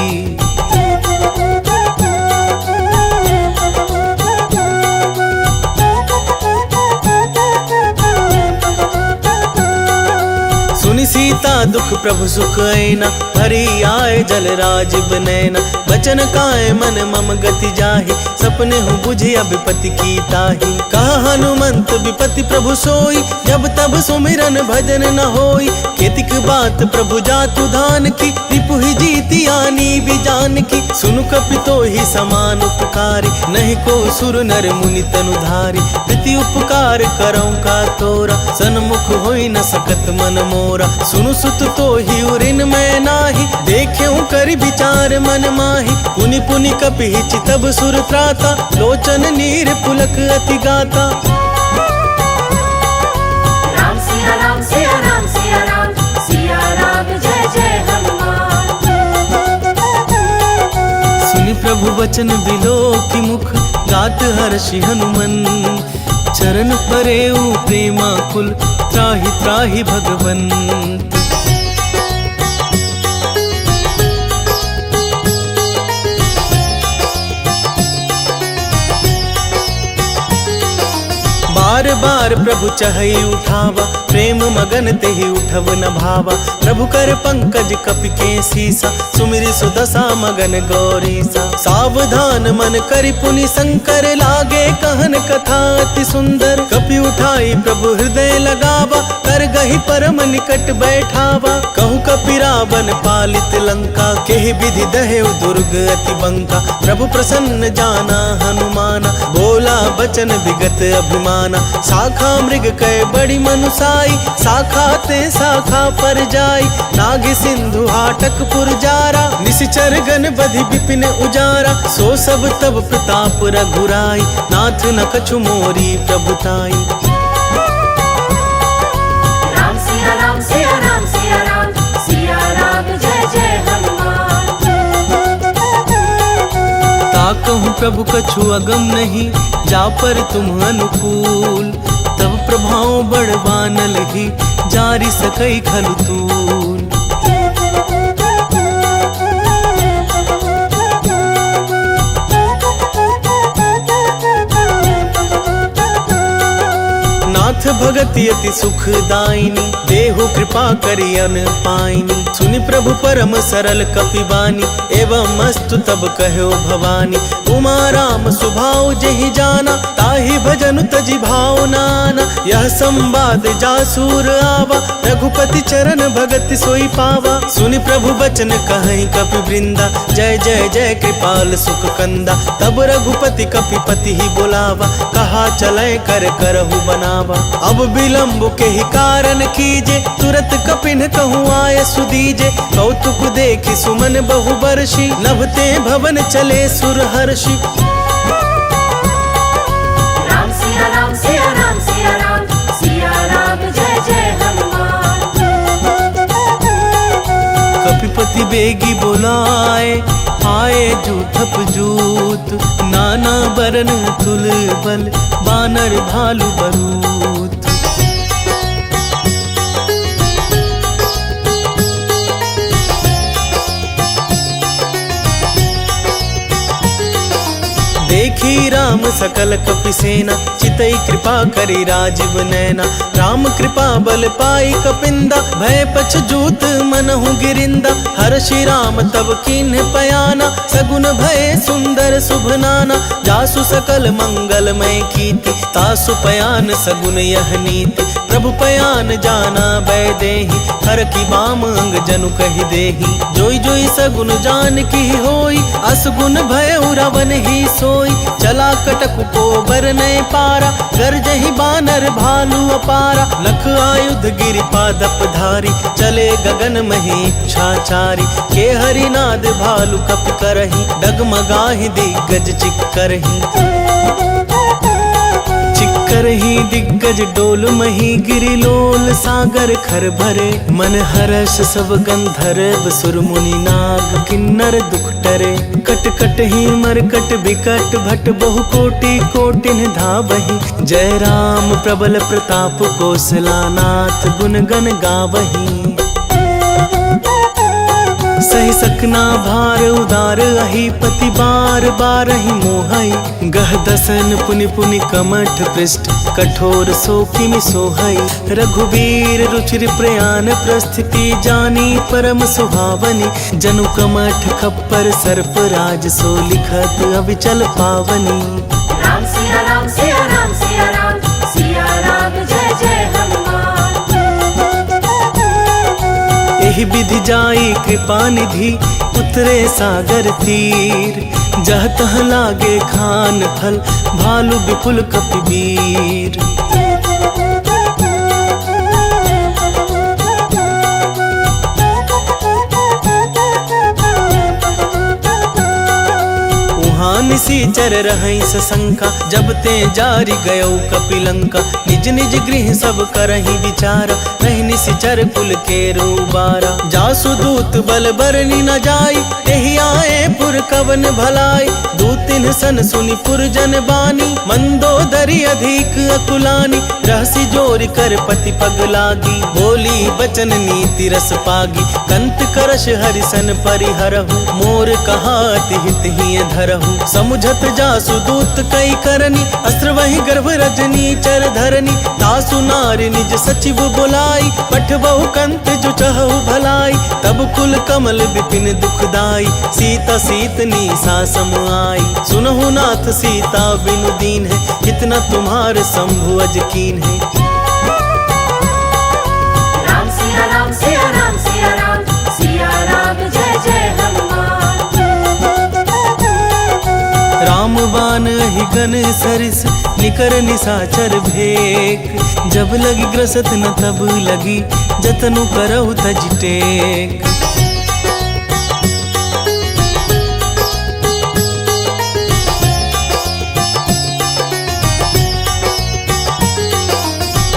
सुनि सीता दुख प्रभु सुख ऐना, हरि आए जल राज बनैना। बचन काय मन मम गति जाहि, सपने हूँ बुझिया विपति की ताहि। कहा हनुमंत विपति प्रभु सोई, जब तब सुमिरन भजन न होई। केतिक बात प्रभु जातु धान की, रिपु ही जीती आनी भी जान की। सुनु कपि तो ही समान उपकारी, नहीं को सुर नर मुनि तनु धारी। प्रति उपकार करऊं का तोरा, सन्मुख होई न सकत मन मोरा। सुनु सुत तो ही उरिन मैं नाही, देख्यूं कर विचार मन माही। पुनि पुनि कपि चितब सुर त्राता, लोचन नीर पुलक अति गाता। राम सिया राम सिया राम सिया राम, सिया राम जय जय हनुमान। सुनि प्रभु वचन बिलो की मुख, गात हर्षि हनुमन। चरण परेऊ प्रेमा कुल, त्राहि त्राहि भगवंत। बार बार प्रभु चहई उठावा, प्रेम मगन तेहि उठब न भावा। प्रभु कर पंकज कपि के सीसा, सुमिरि सुदशा मगन गौरीसा। सावधान मन करि पुनि शंकर, लागे कहन कथा अति सुंदर। कपि उठाई प्रभु हृदय लगावा, कर गही परम निकट बैठावा। कहु कपि रावण पालित लंका, केहि विधि दहेउ दुर्ग अति बंका। प्रभु प्रसन्न जाना हनुमाना, बोला बचन विगत अभिमाना। शाखा मृग कय बड़ी मनुसाई, शाखा ते शाखा पर जाई। नाग सिंधु हाटक पुरजारा, निशिचर गण बधि विपिन उजारा। सो सब तब प्रताप रघुराई, नाथ न कछु मोरी प्रभुताई। राम सिया राम सिया राम सिया राम, सिया राम जय जय हनुमान। ताकहु प्रभु कछु अगम नहीं, जा पर तुम अनुकूल। तब प्रभाव बड़वानल ही, जारि सकई खलु तूल। नाथ भगति अति सुखदायिनी, देहु कृपा करि अन पाइनी। सुनि प्रभु परम सरल कपि बानी, एवं अस्तु तब कहो भवानी। उमा राम सुभाव जेहि जाना, ताहि भजनु तजि भाव नाना। यह संवाद जासूर आवा, रघुपति चरण भगति सोई पावा। सुनि प्रभु बचन कहीं कपि वृंदा, जय जय जय कृपाल सुख कंदा। तब रघुपति कपि पति ही बुलावा, कहा चलै कर करहु बनावा। अब विलम्ब के ही कारण कीजे, तुरत कपिन कहूँ आय सुदीजे। कौतुक देखि सुमन बहु बरषि, नभते भवन चले सुर हर्षि। राम सिया राम सिया राम सिया राम, सिया राम जय जय हनुमान। कपिपति बेगी बोलाए, आए जूथप जूत। नाना बरन तुल बल, बानर भालु बरूत। देखी राम सकल कपि सेना, चितई कृपा करि राजीव नैना। राम कृपा बल पाई कपिंदा, भय पछ जूत मनहु गिरिंदा। हर्षि राम तब कीन्ह पयाना, सगुन भय सुंदर शुभ नाना। जासु सकल मंगलमय कीर्ति, तासु पयान सगुन यह नीति। प्रभु पयान जाना बै देहि, हर की बाम अंग जनु कहि देहि। जोई जोई सगुन जान की होई, असगुन भय रावण ही सोई। चला कटक को बरनय पारा, गर्जहि बानर भालु अपारा। लख आयुध गिरि पादप धारी, चले गगन मही इच्छाचारी। के हरिनाद भालु कपि करहि, डगमगाहि दिग्गज चिक्करहि। चिक्करहि दिग्गज डोल मही, गिरि लोल सागर खर भरे। मन हरष सब गंधर्व सुर मुनि नाग, किन्नर दुख टरे। कट कट ही मरकट बिकट भट, बहु कोटि कोटिन धावहि। जय राम प्रबल प्रताप कौशलानाथ, गुण गण गावहि। सहि सकना भार उदार, अहि पति बार बार ही मोहई। गह दसन पुनि पुनि कमठ पृष्ठ, कठोर सो किमि सोहई। रघुवीर रुचिर प्रयाण प्रस्थिति, जानी परम सुहावनी। जनु कमठ खप्पर सर्प राज, सो लिखत अविचल पावनी। राम सिया राम सिया राम सिया राम, सिया राम जय जय हनुमान। एहि विधि जाई कृपा निधि, उतरे सागर तीर। जह तह लागे खान फल, भालु विपुल कपि वीर। निसीचर रहई सशंका, जब ते जारी गयो कपिलंका। निज निज गृह सब करहि विचारा, रहि निसीचर कुल के रूबारा। जासु दूत बल बरनी न जाई, तेहि आए पुर कवन भलाई। दूतिन सन सुनि पुरजन बानी, मंदोदरी अधिक अकुलानी। रहसी जोरि कर पति पग लागी, बोली बचन नीति रस पागी। कंत करश हरिसन परिहरहु, मोर कहा अति हित ही धरहु। समुझत जासु दूत कई करनी, अस्त्र वही गर्भ रजनी चर धरनी। तासु नारी निज सचिव बुलाई, पठबहु कंत जो चहु भलाई। तब कुल कमल विपिन दुखदाई, सीता सीतनी सा सम आई। सुनहु नाथ सीता बिनु दीन है, कितना तुम्हारे शंभु अज कीन है। राम सिया राम सिया राम सिया राम, सिया राम जय जय हनुमान। राम बान ही गन सरिस, निकर निसाचर भेक। जब लगी ग्रसत न तब लगी, जतनु करहु तज टेक।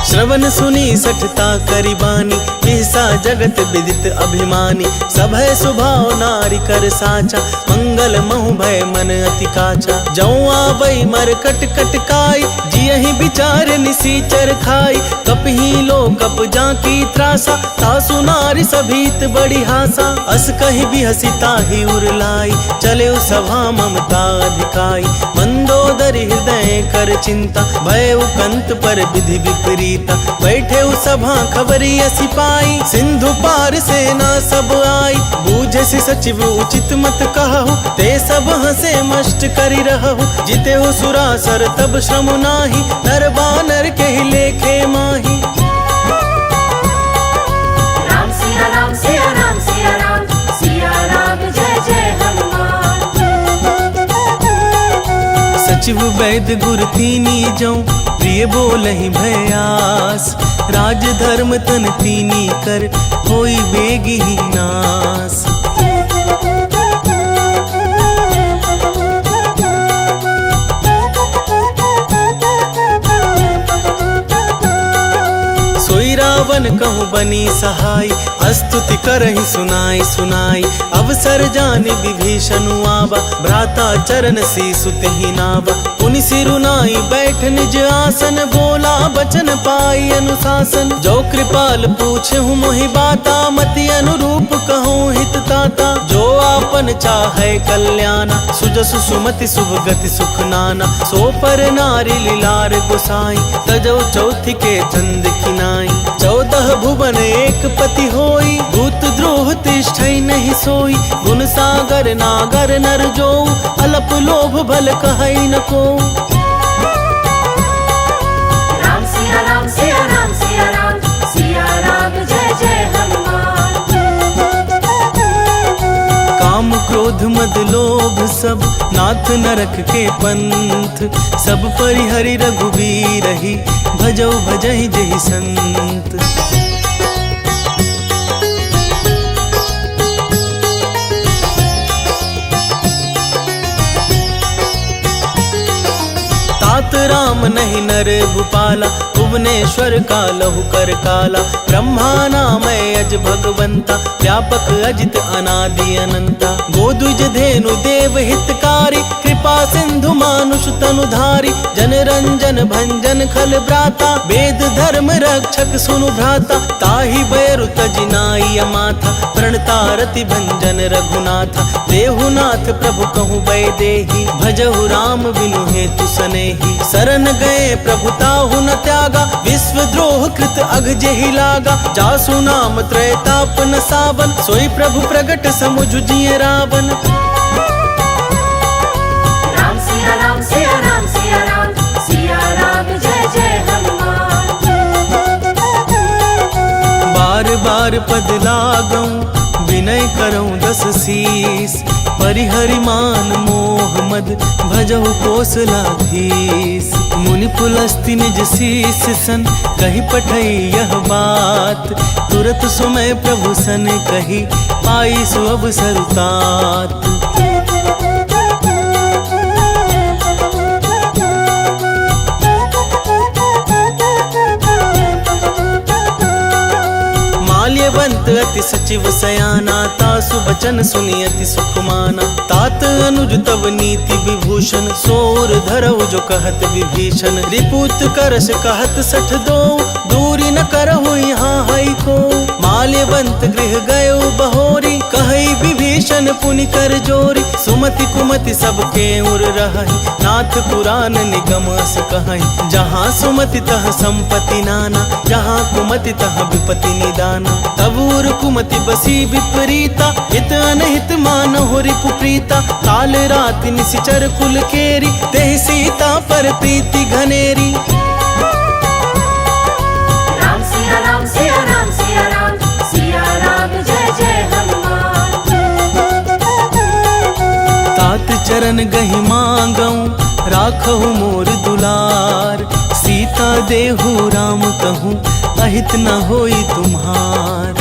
श्रवण सुनी सठता करिबानी, बिहसा जगत विदित अभिमानी। सभय सुभाव नारी कर साचा, मंगल महु भय मन अति काचा। जौ आवै मर कट कट काई, जियहि विचार निसीचर खाई। कपही लो कप जाकी त्रासा, तासु नारी सभीत बड़ी हासा। अस कहि बिहसी ताहि उरलाई, चले सभा ममता अधिकाई। मंदोदरी हृदय कर चिंता, भय कंत पर विधि विपरीत। बैठे सभा खबरी सिपाही, सिंधु पार सेना सब आई। बूझे से सचिव उचित मत कहु, ते सब हंसे मष्ट करि रहु। जिते हो सुरासर तब श्रम नाही, नर बानर के लेखे माही। राम सिया राम सिया राम सिया राम, सिया राम जय जय हनुमान। सचिव वैद्य गुर तीनी जौ, प्रिय बोलहि भयास। राज धर्म तन तीनी कर, होई बेगी नास। सोई रावण कहूँ बनी सहाय, स्तुति करहि सुनाई सुनाई। अवसर जानि विभीषण आवा, भ्राता चरण सीसु तेहि नावा। पुनि सिरु नाई बैठ निज आसन, बोला बचन पाई अनुशासन। जो कृपाल पूछहु मोहि बाता, मति अनुरूप कहूँ हित ताता। जो आपन चाहे कल्याणा, सुजसु सुमति शुभ गति सुख नाना। सो पर नारी लीलार गोसाई, तजौ चौथि के चंद किनाई। 14 भुवन एक पति होई, भूत द्रोह तिष्ठै नहीं सोई। गुण सागर नागर नर जो, अलप लोभ भल कहै न को। राम सिया राम सिया राम सिया राम, सिया राम जय जय हनुमान। काम क्रोध मद लोभ सब, नाथ नरक के पंथ। सब परिहरि रघुबीर ही, भजौ भजहि जहि संत। तात राम नहीं नर भूपाला, भुवनेश्वर का लहु कर काला। ब्रह्मा नामय अज भगवंता, व्यापक अजित अनादि अनंता। गोदुज धेनु देव हितकारी, कृपा सिंधु मानुष तनुधारी। जन रंजन भंजन खल ब्राता, वेद धर्म रक्षक सुनु भ्राता। ताहि बैरु तजि नाई अमाथा, प्रणतारति भंजन रघुनाथा। देहुनाथ प्रभु कहूँ वैदेही, भजहु राम बिनु हेतु सनेही। शरण गए प्रभु ताहु न त्यागा, विश्व द्रोह कृत अघ जेहि लागा। जासु नाम त्रैताप न सावन, सोई प्रभु प्रगट समुझ जिय रावण। राम सिया राम सिया राम सिया राम, सिया राम जय जय हनुमान। बार बार पद लागऊं, विनय करऊं 10 शीस। परिहरि मान मोह मद, भजहु कौशलाधीश। मुनि पुलस्ति निज शीस सन, कही पठई यह बात। तुरत सुमय प्रभु सन कही, पाई सु अवसर तात। माल्यवंत अति सचिव सयाना, तासु बचन सुनि अति सुख माना। तात अनुज तब नीति विभूषण, सोर धरऊ जो कहत विभीषण। रिपुत करस कहत 62, दूरी न करहु यहाँ हई को। माल्यवंत गृह गयो बहोरी, कहई विभीषण विभीषण पुनि कर जोरी, सुमति कुमति सबके उर रहहि, नाथ पुराण निगम अस कहहि। जहाँ सुमति तह संपत्ति नाना, जहाँ कुमति तह विपत्ति निदाना। तब उर कुमति बसी विपरीता, हित अनहित मानहु रिपु प्रीता। काल राति निशिचर कुल केरी, तेहि सीता पर प्रीति घनेरी। राम सिया राम सिया राम सिया राम, सिया राम जय जय हनुमान। तात चरण गहि मांगऊं, राखहु मोर दुलार। सीता देहु राम कहूँ, अहित न होई तुम्हार।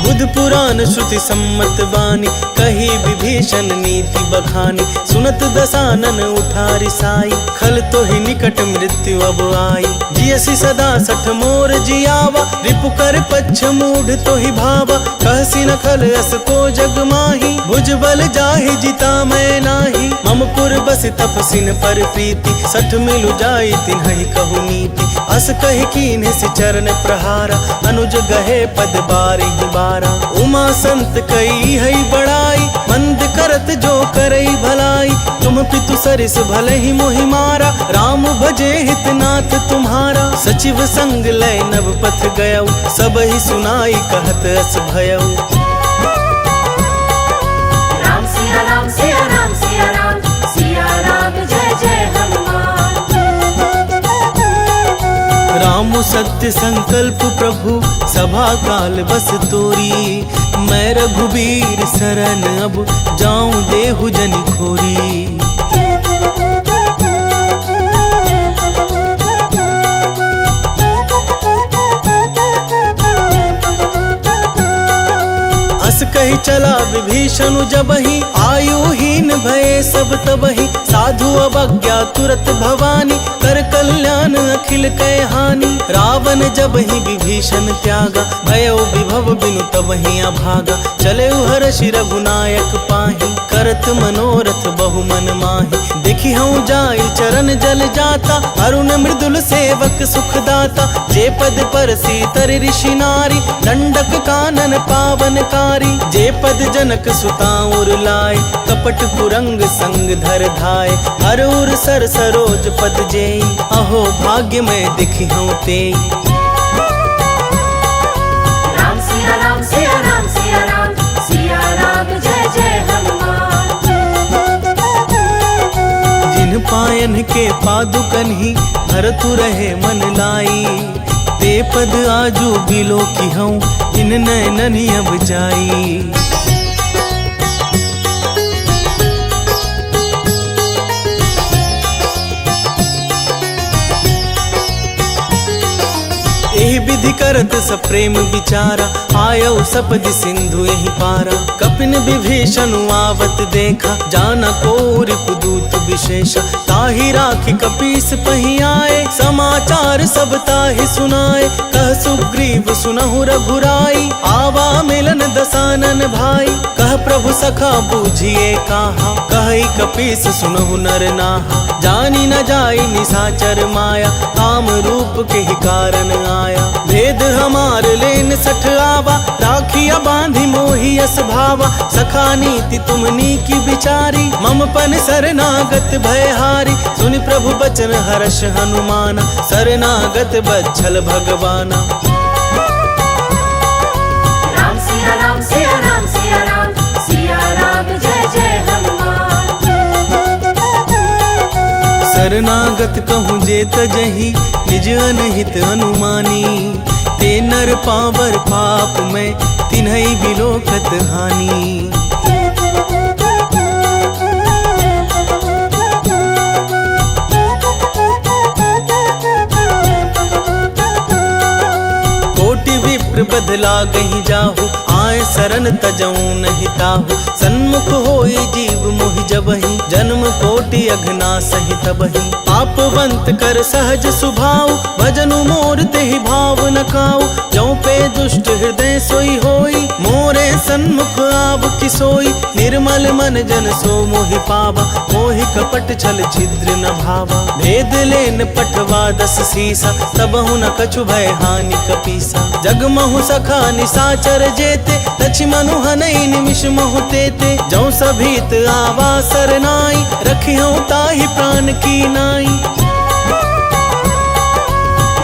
बुध पुराण श्रुति सम्मत वाणी, कही विभीषण नीति बखानी। सुनत दसानन उठा रिसाई, खल तो ही निकट मृत्यु अब आई। जियसि सदा सठ मोर जियावा, रिपु कर पच्छ मूढ़ तो ही भावा। कहसी न खल अस को जग माही, भुज बल जाहि जिता मैं नाही। मम पुर बस तपसिन पर प्रीति, सठ मिलु जाई तिन्हि कहु नीति। अस कहि कीन्ह सि चरण प्रहारा, अनुज गहे पद बारहि बारा। उमा संत कई है बड़ाई, मंद करत जो करई भलाई। तुम पितु सरिस भले ही मोहि मारा, राम भजे हितनाथ तुम्हारा। सचिव संग लय नव पथ गयऊ, सब ही सुनाई कहत अस भयऊ। राम सिया राम सिया राम सिया राम, सिया राम जय जय हनुमान। राम सत्य संकल्प प्रभु, सभा काल बस तोरी। मैं रघुबीर शरण अब, जाऊं देहु जनि खोरी। अस कही चला विभीषण जबहि, आयुहीन भये सब तबहि। साधु अवज्ञा तुरत भवानी, कर कल्याण अखिल कै हानि। रावण जबहि विभीषण त्यागा, भयो विभव बिनु तबहि अभागा। चले हर्षि रघुनायक पाहि, करत मनोरथ बहु मन माहि। देखि हूँ जाई चरण जल जाता, अरुण मृदुल सेवक सुखदाता। जे पद पर सीतर ऋषि नारी, दंडक कानन पावनकारी। जे पद जनक सुताउर लाय, कपट पुरंग संग धर धाय। हर उर सर सरोज पद जेई, अहो भाग्य में दिखि हूँ तेई। राम सिया राम सिया राम सिया राम, सिया राम जय जय हनुमान। जिन पायन के पादुकन ही, भरतु रहे मन लाई। ते पद आजू बिलो की हूँ, इन नैनन अब जाई। एहि विधि करत सप्रेम विचारा, आयौ सपदि सिंधु यही पारा। कपिन विभीषण आवत देखा, जाना को रिपुदूत विशेषा। ताहि राखी कपीस पहि आए, समाचार सब ताहि सुनाए। कह सुग्रीव सुनहु रघुराई, आवा मिलन दसानन भाई। कह प्रभु सखा बूझिए काहा, कहि कपीस सुनहु नर नाहा। जानी न जाई निशाचर माया, काम रूप के ही कारण आया। भेद हमार लेन सठ आवा, राखिया बांधी मोहि यस भावा। सखा नीति तुमनी की विचारी, मम पन शरणागत भयहारी। सुनि प्रभु बचन हर्ष हनुमाना, शरणागत बच्छल भगवाना। राम सिया राम सिया राम सिया राम, सिया राम जय जय हनुमान। शरणागत कहूँ जे तजहि, निज अनहित अनुमानी। ते नर पावर पाप में, तिन्हई बिलोकत हानि। कोटि विप्र बदला गही जाहु, आए शरण तजऊ नहीं ताहु। सन्मुख होई जीव मोहि जबहि, जन्म कोटि अघना सहि तबहि। पाप पापवंत कर सहज सुभाव, भजनु मोर तेहि भाव न खाऊ। जौ पे दुष्ट हृदय सोई होई, मोरे सन्मुख आव किसोई। निर्मल मन जन सो मोहि पावा, मोहि कपट छल छिद्र न भावा। भेद लेन पठवा 10 सीसा, तबहु न कछु भय हानि कपीसा। जगमहु सखा निसाचर जेते, लक्ष्मणु हनई निमिष मोहु तेते। जौ सभीत आवा सरनाई, रखियो ताहि प्राण की नाई।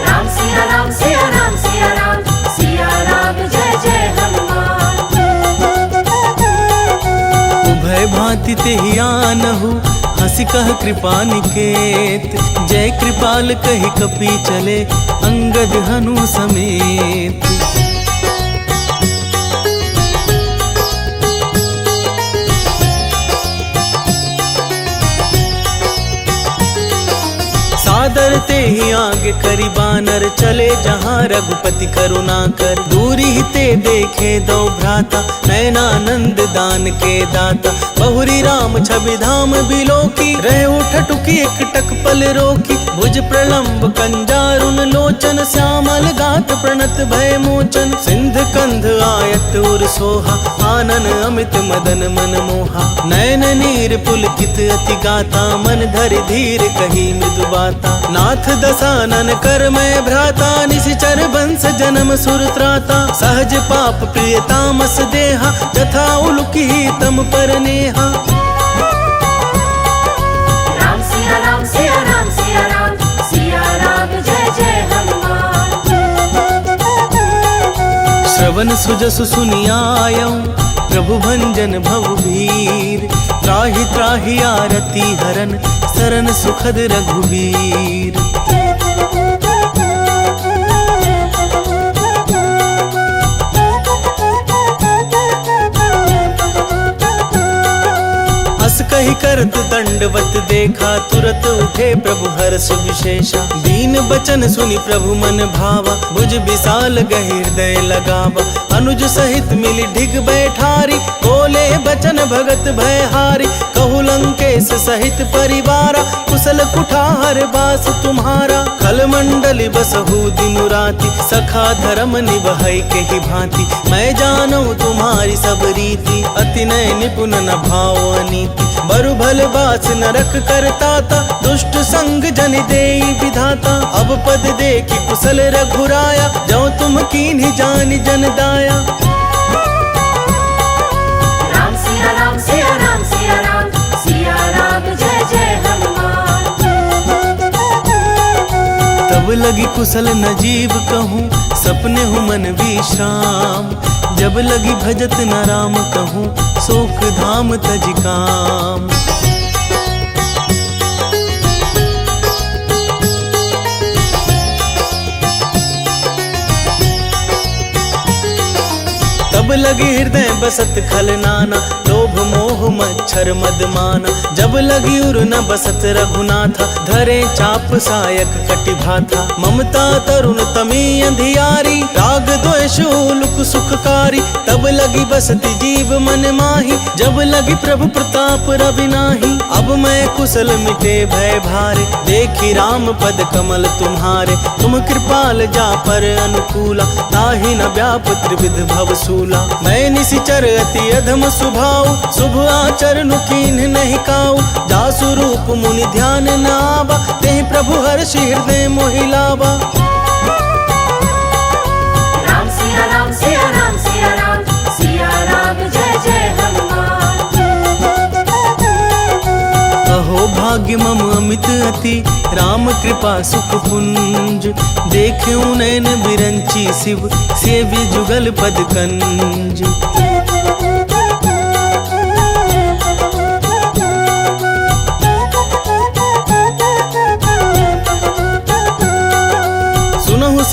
राम सिया राम सिया राम सिया राम, सिया राम जय जय हनुमान। उभय भांति तेहि आनहु, हंसी कह कृपा निकेत। जय कृपाल कहि कपि चले, अंगद हनु समेत। सादर तेहि आगे करि बानर, चले जहाँ रघुपति करुणा कर। दूरी ते देखे दो भ्राता, नयनानंद दान के दाता। बहुरी राम छवि धाम बिलोकी, रह उठ टुकी एकटक पल रोकी। भुज प्रलंब कंजारुन लोचन, श्यामल गात प्रणत भय मोचन। सिंध कंध आयत उर सोहा, आनन अमित मदन मन मोहा। नयन नीर पुलकित अति गाता, मन धरि धीर कही मृदु बाता। नाथ दसानन कर मैं भ्राता, निशिचर बंस जन्म सुर त्राता। सहज पाप प्रिय तामस देहा, जथा उलुकी तम पर नेहा। राम सिया राम सिया राम सिया राम, सिया राम जय जय हनुमान। श्रवण सुजसु सुनियायऊ, प्रभु भंजन भव भीर। त्राहि त्राहि आरती हरन, सरन सुखद रघुबीर। हस कहि करत दंडवत देखा, तुरत उठे प्रभु हर्ष विशेषा। दीन बचन सुनि प्रभु मन भावा, भुज विशाल गहि हृदय लगावा। अनुज सहित मिली ढिग बैठारी, बोले बचन भगत भयहारी। कहु लंकेश सहित परिवारा, कुशल कुठार बास तुम्हारा। खल मंडली बसहु दिनु राति, सखा धर्म निभई के ही भांति। मैं जानू तुम्हारी सब रीति, अति नय निपुण न भाव अनीति। बरु भल बास नरक करताता, दुष्ट संग जन देई विधाता। अब पद देखी कुशल रघुराया, जो तुम कीन्ही जानि जन दाया। राम सिया राम सिया राम सिया राम, सिया राम जय जय हनुमान। तब लगी कुशल न जीव कहूँ, सपने हूँ मन विश्राम। जब लगी भजत न राम कहूँ, शोक धाम तज काम। तब लगी हृदय बसत खल नाना, लोभ मोह मच्छर मद माना। जब लगी उर न बसत रघुनाथा, धरे चाप सायक कटिभाथा। ममता तरुण तमी अंधियारी, राग द्वेष उलुक सुखकारी। तब लगी बसती जीव मन माही, जब लगी प्रभु प्रताप रवि नाही। अब मैं कुशल मिटे भय भारे, देखी राम पद कमल तुम्हारे। तुम कृपाल जा पर अनुकूला, ताहि न व्याप त्रिविध भवसूला। मैं निशिचर अति अधम सुभाव, शुभ आचरण कीन्ह नहीं काऊ। जासु रूप मुनि ध्यान न आवा, तेहि प्रभु हर्षि हृदय मोहि लावा। राम सिया राम सिया राम सिया राम, सिया राम जय जय हनुमान। अहो भाग्य मम अमित अति, राम कृपा सुख पुंज। देख्यू नैन बिरंची शिव, सेव्य जुगल पद कंज।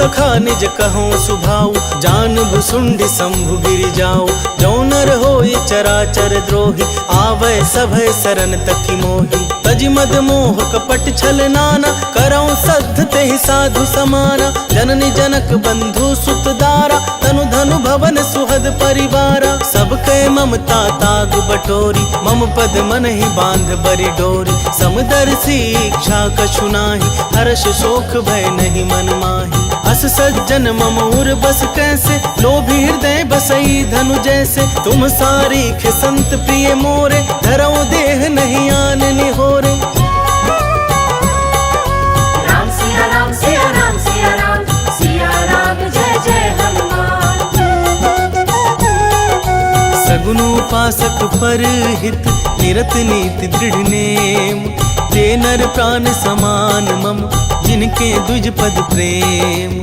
सखा निज कहो सुभाऊ, जान भुसुंडी शंभु गिरि जाओ। जो नर होई चराचर द्रोही, आवे सभय शरण तकी मोही। तज मद मोह कपट छल नाना, करऊं सद्ध तेहि साधु समाना। जननी जनक बंधु सुत दारा, तनु धनु भवन सुहद परिवारा। सब कह ममता ताग बटोरी, मम पद मन ही बांध बरी डोरी। समदर्शी इच्छा कछु नाही, हर्ष शोक भय नहीं मन माही। अस सज्जन मम उर बस कैसे, लोभी हृदय बसई धनु जैसे। तुम सारीख संत प्रिय मोरे, धरऊं देह नहीं आन निहोरे। राम सिया राम सिया राम सिया राम, सिया राम जय जय हनुमान। सगुन उपासक पर हित, निरत नीति दृढ़ नेम। ते नर प्राण समान मम, जिनके द्विज पद प्रेम।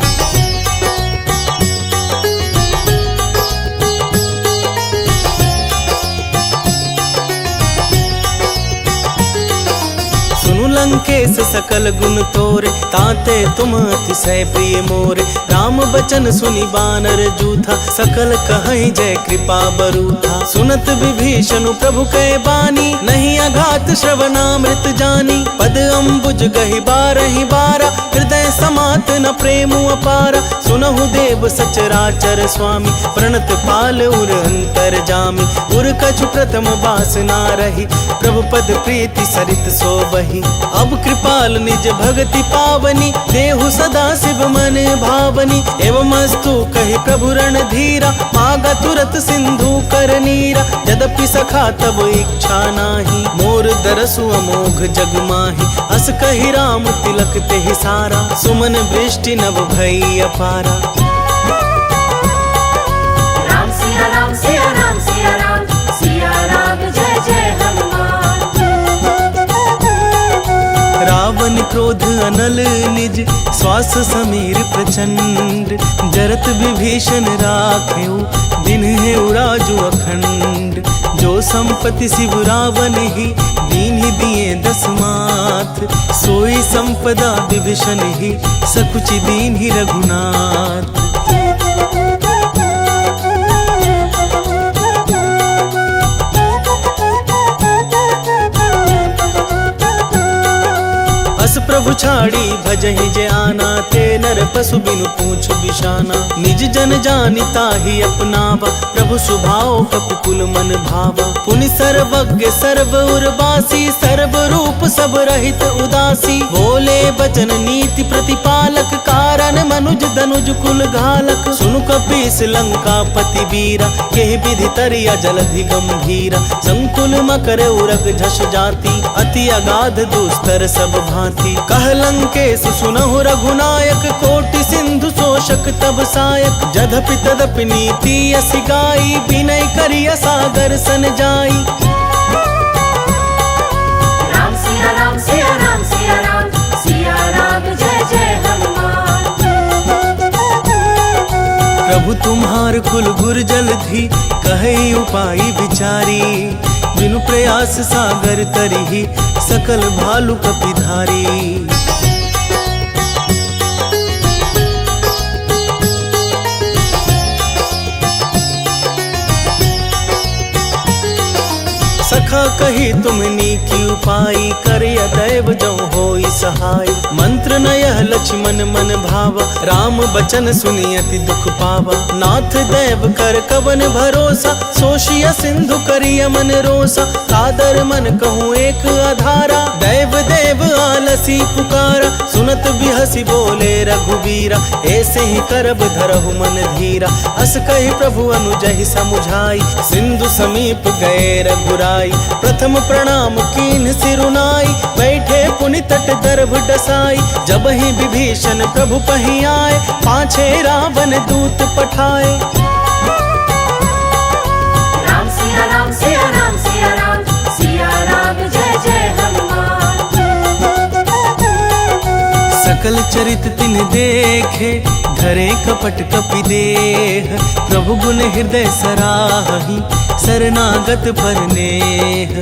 सुनु लंकेश सकल गुण तोरे, ताते तुम अतिशय प्रिय मोरे। राम बचन सुनि बानर जूथा, सकल कहै जय कृपा बरूथा। सुनत विभीषण प्रभु कै बानी, नहीं अघात श्रवणामृत जानी। पद अम्बुज गहि बारहि बारा, हृदय समात न प्रेम अपारा। सुनहु देव सचराचर स्वामी, प्रणत पाल उर अंतर जामी। उर कछु प्रथम बासना रही, प्रभु पद प्रीति सरित सोबही। अब कृपाल निज भगति पावनी, देहु सदा शिव मन भावनी। एवं अस्तु कहि प्रभु रणधीरा, मागा तुरत सिंधु कर नीरा। यद्यपि सखा तब इच्छा नाही, मोर दरसु अमोघ जग माही। अस कहि राम तिलक तेहि सारा, सुमन वृष्टि नभ भई अपारा। राम सिया राम सिया राम सिया राम, सिया राम जय जय हनुमान। रावण क्रोध अनल निज, श्वास समीर प्रचंड। जरत विभीषण राखेउ, दिन है उराजु अखंड। जो संपत्ति शिव रावण ही, दीन ही दिए दस मात। सोई संपदा विभीषण ही, सकुचि दीन ही रघुनाथ। प्रभु छाड़ी भजहि जे आना, ते नर पशु बिनु पूछ बिशाना। निज जन जानिता ही अपनावा, प्रभु सुभाव कपिकुल मन भावा। पुनि सर्वज्ञ सर्व उर्वासी, सर्व रूप सब रहित उदासी। बोले बचन नीति प्रतिपालक, कारण मनुज दनुज कुल घालक। सुनु कपीस लंका पति वीरा, केहि विधि तरिया जलधि गंभीरा। संकुल मकर उरग झष जाति, अति अगाध दुस्तर सब भांति। कह लंकेश सुनहु रघुनायक, कोटि सिंधु शोषक तब सायक। जधपि तदपि नीति असि गाई, विनय करिया सागर सन जाई। राम सिया राम सिया राम सिया राम, सिया राम जय जय हनुमान। प्रभु तुम्हार कुल गुर जलधि, कहे उपाय विचारी। बिनु प्रयास सागर तरिहि, सकल भालु कपिधारी। सखा कही तुमनी की उपाई, करिया दैव जो होई सहाय। मंत्र न यह लक्ष्मण मन भावा, राम बचन सुनि अति दुख पावा। नाथ दैव कर कवन भरोसा, सोशिया सिंधु करिया मन रोसा। सादर मन कहूँ एक आधारा, दैव देव आलसी पुकारा। सुनत बिहसी बोले रघुवीरा, ऐसे ही करब धरहु मन धीरा। अस कही प्रभु अनुजहि समुझाई, सिंधु समीप गए रघुराई। प्रथम प्रणाम कीन सिरुनाई, बैठे पुनि तट दर्भ डसाई। जब ही विभीषण प्रभु पहि आए, पाछे रावण दूत पठाए। राम सिया राम सिया राम सिया राम, सिया राम जय जय हनुमान। सकल चरित तिन देखे, धरे कपट कपि देह। प्रभु गुण हृदय सराहि, शरणागत पर नेह।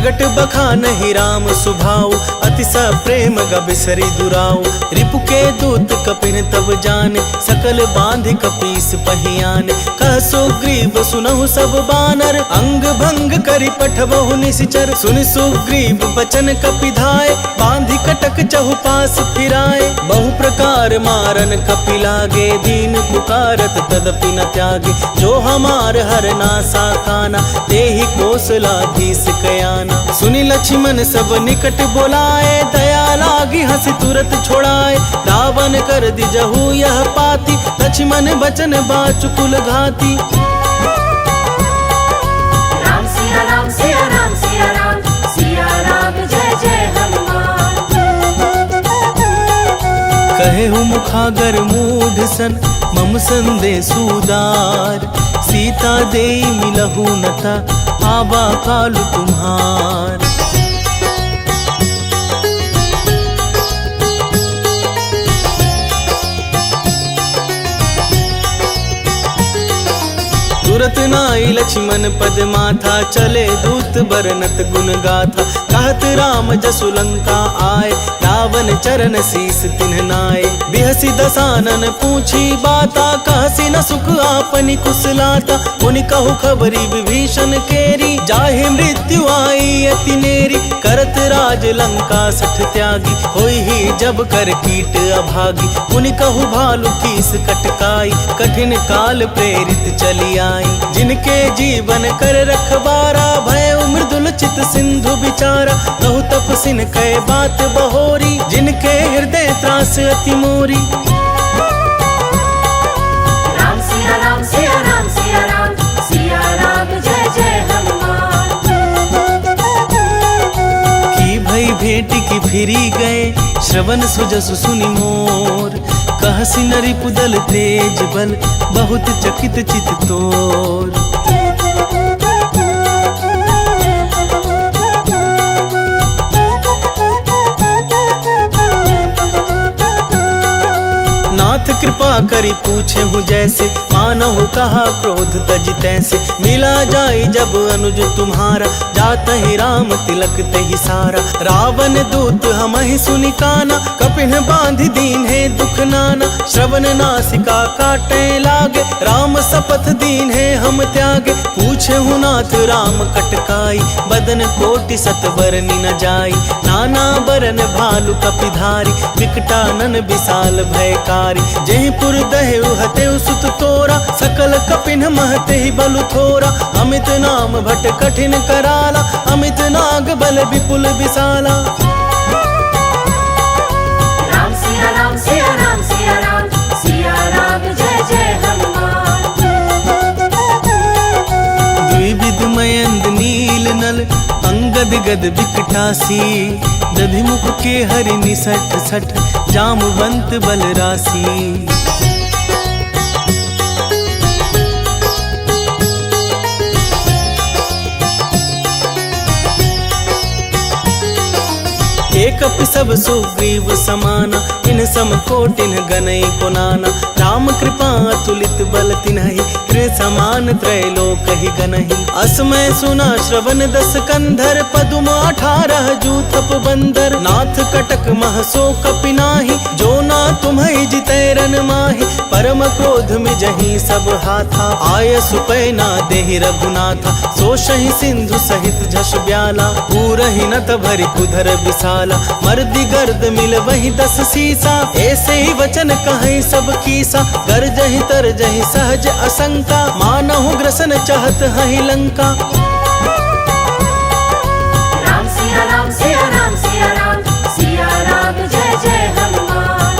प्रगट बखान ही राम सुभाऊ, अतिश प्रेम गबिसरी दुराऊ। रिपु के दूत कपिन तब जाने, सकल बांध कपीस पहियाने। कह सुग्रीव सुनहु सब बानर, अंग भंग करि पठबहु निश्चर। सुनि सुग्रीव बचन कपिधाय, बांधि कटक चहुपास फिराए। बहु प्रकार मारन कपि लागे, दीन पुकारत तदपि न त्यागे। जो हमार हरनासा खाना, तेहि कौशलाधीश कयाना। सुनि लक्ष्मण सब निकट बोलाए, दया लागी हंसी तुरत छोड़ाए। रावण कर दिजहु यह पाती, लक्ष्मण बचन बाचुकुल घाती। राम सिया राम सिया राम सिया राम, सिया राम जय जय हनुमान। कहे हूँ मुखागर मूढ़ सन, मम संदेश उदार। सीता देई मिलहु नता, आबा कालु तुम्हार। तुरत नाई लक्ष्मण पद माथा, चले दूत बरनत गुण गाथा। कहत राम जसु लंका आए, रावण चरण शीस तिन्ह नाए। बिहसी दसानन पूछी बाता, कहसी न सुख आपनि कुशलाता। पुनि कहु खबरी विभीषण केरी, जाहि मृत्यु आई अति नेरी। करत राज लंका सठ त्यागी, होई ही जब कर कीट अभागी। पुनि कहु भालु कीस कटकाई, कठिन काल प्रेरित चली आई। जिनके जीवन कर रखबारा, भय मृदुल चित सिंधु बिचारा। कहु तपसिन कह बात बहोरी, जिनके हृदय त्रास अति मोरी। राम सिया राम सिया राम सिया राम, सिया राम जय जय हनुमान। की भई भेंट की फिरी गए, श्रवण सुजसु सुनि मोर। कहसी नरि पुदल तेज बल, बहुत चकित चित तोर। नाथ कृपा करी पूछे हूँ जैसे, मानहु कहा क्रोध तज तैसे। मिला जाई जब अनुज तुम्हारा, जात ही राम तिलक तहि सारा। रावण दूत हम ही सुनि काना, कपिन बांधि दीन है दुख नाना। श्रवण नासिका काटे लागे, राम शपथ दीन है हम त्यागे। पूछे हूँ नाथ राम कटकाई, बदन कोटि सत बरनि न जाई। नाना बरन भालु कपिधारी, विकटानन विशाल भयकारी। जहि पुर दहेउ हतेउ सुत तोरा, सकल कपिन महते ही बलु थोरा। अमित नाम भट कठिन कराला, अमित नाग बल विपुल विशाला। राम सिया राम सिया राम सिया राम, सिया राम जय जय हनुमान। द्विविध मयंद नील नल, अंगद गद विकटासी। दधि मुख के हरि निसठ सठ, जामवंत बल राशि। एक सब सुग्रीव समाना, इन सम कोटिन गनई को नाना। राम कृपा अतुलित बल तिन्हि, कृ समान त्रैलोक ही गनहि। असमय सुना श्रवण दस कंधर, पदुम 18 जूथप बंदर। नाथ कटक मह सो कपि नाही, जो ना तुम्हि जितै रन माहि। परम क्रोध में जही सब हाथा, आय सुपैना देहि रघुनाथा। सोषहि सिंधु सहित झस ब्याला, पूरहि नत भरि कुधर विशाला। मर्दि गर्द मिल वही 10 सीसा, ऐसे ही वचन कहीं सब कीसा। गर्जहि तरजहि सहज असंका, मानहु ग्रसन चाहत हहि लंका। राम सिया राम सिया राम सिया राम, सिया राम जय जय हनुमान।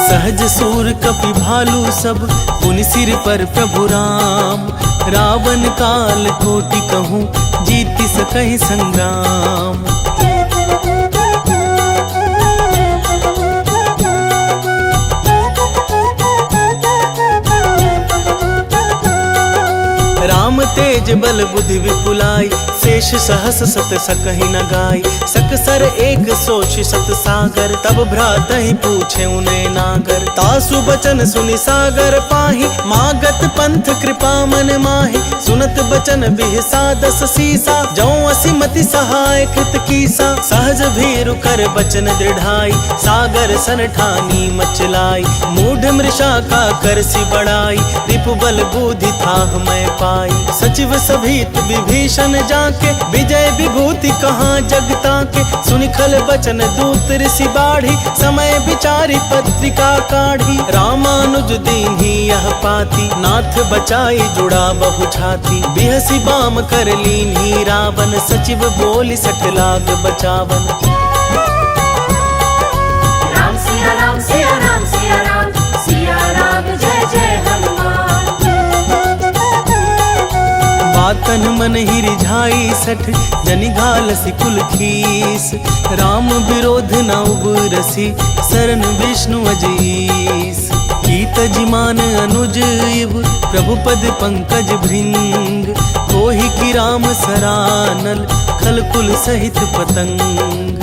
सहज सूर कपि भालू सब, पुनि सिर पर प्रभु राम। रावण काल कोटि कहूँ, जीति सकहि संग्राम। राम ते तेज बल बुद्धि विपुलाई, शेष सहस सत सकहि न गाई। सकसर एक सोच सत सागर, तब भ्रात ही पूछे उन्हें नागर। तासु बचन सुनि सागर पाहि, मागत पंथ कृपा मन माहि। सुनत बचन बिहसा दस सीसा, जौ असिमति सहाय कृत कीसा। सहज भीरु कर बचन दृढ़ाई, सागर सन ठानी मचलाई। मूढ़ मृषा का करसी बढ़ाई, रिपु बल बुद्धि थाह मैं पाई। सचिव सभीत विभीषण जाके, विजय विभूति कहाँ जगता के। सुनि खल बचन दूत ऋषि बाढ़ी, समय विचारी पत्रिका काढ़ी। रामानुज दीन्ही यह पाती, नाथ बचाई जुड़ा बहु छाती। बिहसी बाम कर लीन्ही रावण, सचिव बोली सठ लाग बचावन। राम सिया राम सिया राम सिया राम, सिया राम जय जय हनुमान। बातन मन ही रिझाई सठ, जनि घालसी कुल खीस। राम विरोध न उबरसी, शरण विष्णु अजीस। कीत जिमान अनुज इव, प्रभु पद पंकज भृंग। कोहि की राम सरानल, खल कुल सहित पतंग।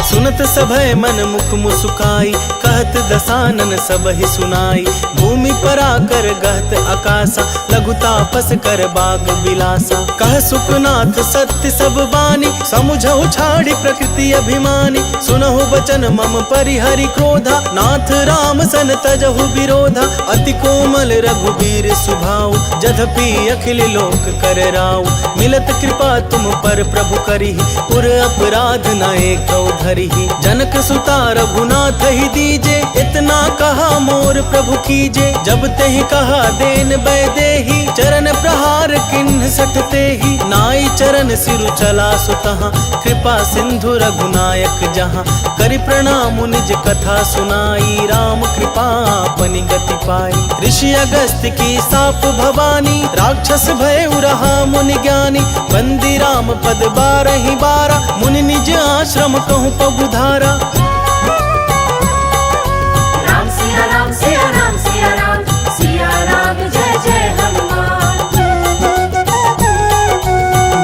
सुनत सभय मन मुख मुसुकाई, कहत दसानन सब ही सुनाई। भूमि पर आकर गहत आकाशा, लघु तापस कर बाग बिलासा। कह सुखनाथ सत्य सब बानी, समुझहु छाड़ी प्रकृति अभिमानी। सुनहु बचन मम परिहरि क्रोधा, नाथ राम सन तजहु विरोधा। अति कोमल रघुबीर सुभाऊ, जधपि अखिल लोक कर राऊ। मिलत कृपा तुम पर प्रभु करिहि, पुर अपराध न एकौ धरिहि। जनक सुता रघुनाथ ही दीजे, इतना कहा मोर प्रभु कीजे। जब तेहि कहा देन बैदेही, चरण प्रहार किन्ह सटते ही। नाई चरण सिरु चला सुतहाँ, कृपा सिंधु रघुनायक जहाँ। करि प्रणाम निज कथा सुनाई, राम कृपा अपनी गति पाई। ऋषि अगस्त्य की साप भवानी, राक्षस भय रहा मुनि ज्ञानी। बंदी राम पद बारहि बारा, मुनि निज आश्रम कहूँ पगु धारा। राम सिया राम सिया राम सिया राम, सिया राम जय जय हनुमान।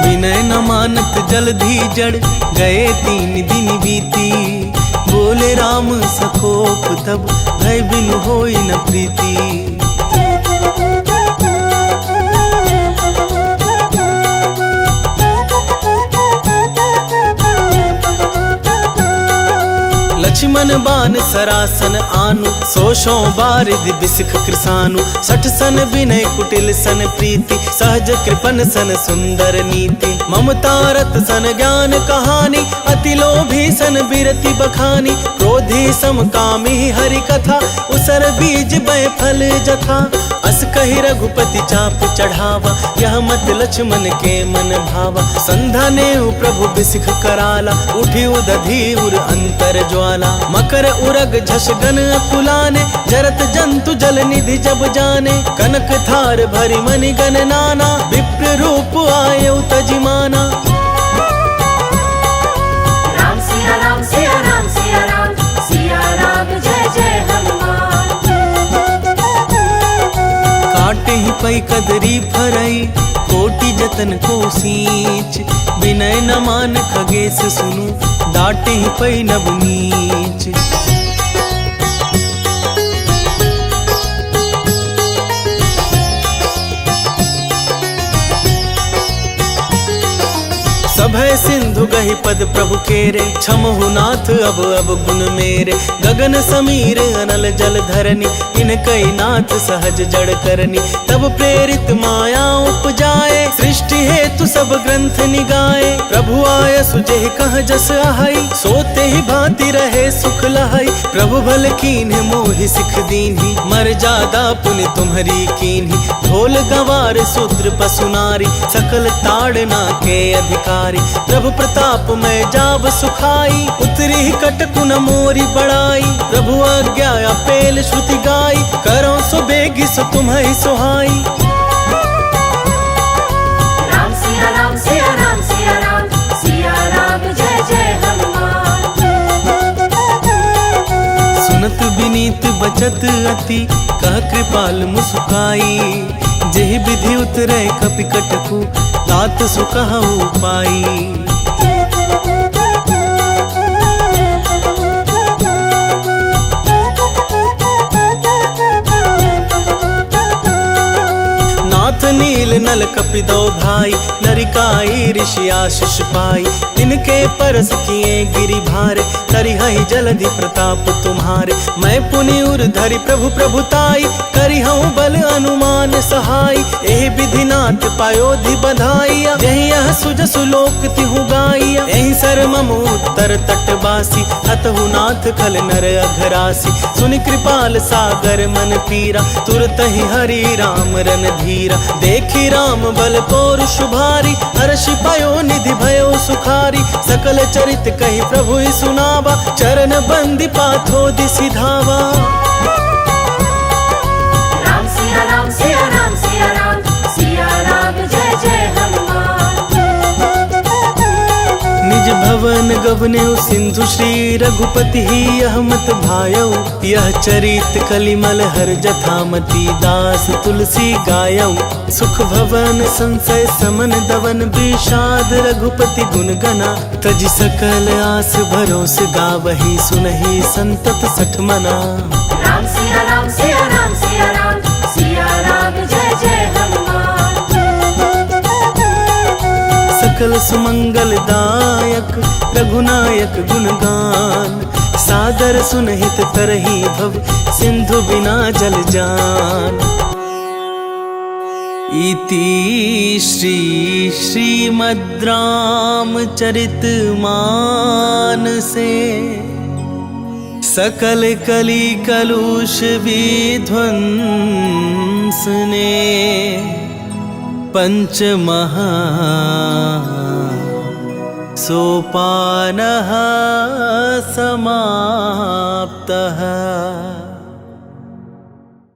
विनय न मानत जलधि जड़, गए 3 दिन बीती। बोले राम सकोप तब, भय बिनु होई न प्रीति। लक्ष्मण बान सरासन आनु, सोशों बारिधि बिसिख कृसानु। 60 सन विनय कुटिल सन प्रीति, सहज कृपन सन सुंदर नीति। ममता रत सन ज्ञान कहानी, अति लोभी सन बिरति बखानी। क्रोधी समकामी हरि कथा, उसर बीज बै फल जथा। अस कहि रघुपति चाप चढ़ावा, यह मत लक्ष्मण के मन भावा। संधा नेउ प्रभु बिसिख कराला, उठी उदधि उर अंतर ज्वाला। मकर उरग झस गन अकुलाने, जरत जंतु जल निधि जब जाने। कनक थार भरि मनि गन नाना, विप्र रूप आयउ तजिमाना। राम सिया राम सिया राम सिया राम, सिया राम जय जय हनुमान। काटे ही पै कदरी फरई, कोटि जतन को सींच। विनय न मान खगेश सुनु, डाटे ही पै नब नीच। सभय सिंधु गहि पद प्रभु केरे, क्षमहु नाथ अब गुण मेरे। गगन समीर अनल जल धरनी, इनकई नाथ सहज जड़ करनी। तब प्रेरित माया उपजाए, सृष्टि हेतु सब ग्रंथ निगाए। प्रभु आय सुजेहि कह जस आहई, सोते ही भांति रहे सुख लहई। प्रभु भल कीन्ह मोहि सिख दीन्ही, मर्यादा पुनि तुम्हरी कीन्ही। ढोल गवार शूद्र पशु नारी, सकल ताड़ना के अधिकारी। प्रभु प्रताप में जाब सुखाई, उतरी कटकुन मोरी बड़ाई। प्रभु आज्ञा पेल श्रुति गाई, करो सो बेगी सो तुम्हें सुहाई। राम सिया राम सिया राम सिया राम, सिया राम जय जय हनुमान। बचत अति कह कृपाल मुस्काई। जेहि विधि उतरे कपि कटकु तात सुकहु पाई। नाथ नील नल कपिदो भाई नरिकाई ऋषि आशीष पाई। तिनके परस किए गिरि भारे करिहहि जलधि प्रताप तुम्हारे। मैं पुनि उर धरि प्रभु प्रभुताई करिहऊँ बल अनुमान सहाय। एहि विधि नाथ पायोधि बधाइया यही यह सुजसु लोक तिहु गाइया। एहि सर मम उत्तर तटवासी हतहु नाथ खल नर अघरासी। सुनि कृपाल सागर मन पीरा तुरत ही हरि राम रन धीरा। देखी राम बल पौरुष भारी हर्षि पायो निधि भयो सुखारी। सकल चरित कही प्रभु सुनावा चरण बंदी पाथो दिसि धावा। राम सिया राम सिया राम सिया राम सिया राम जय जय हनुमान। निज भवन गवने सिंधु श्री रघुपति ही यह मत भायौ। यह चरित कलिमल हर जथामति दास तुलसी गायौ। सुख भवन संशय समन दवन विषाद रघुपति गुण गना। तज सकल आस भरोस गावही सुनहि संतत सठ मना। राम सिया राम सिया राम सिया राम सिया राम जय जय हनुमान। सकल सुमंगल दायक रघुनायक गुणगान। सादर सुनहित तरही भव सिंधु बिना जल जान। इति श्री श्रीमद् रामचरित मानसे सकल कली कलुष विध्वंसने। पंचमहा सोपानः समाप्तः।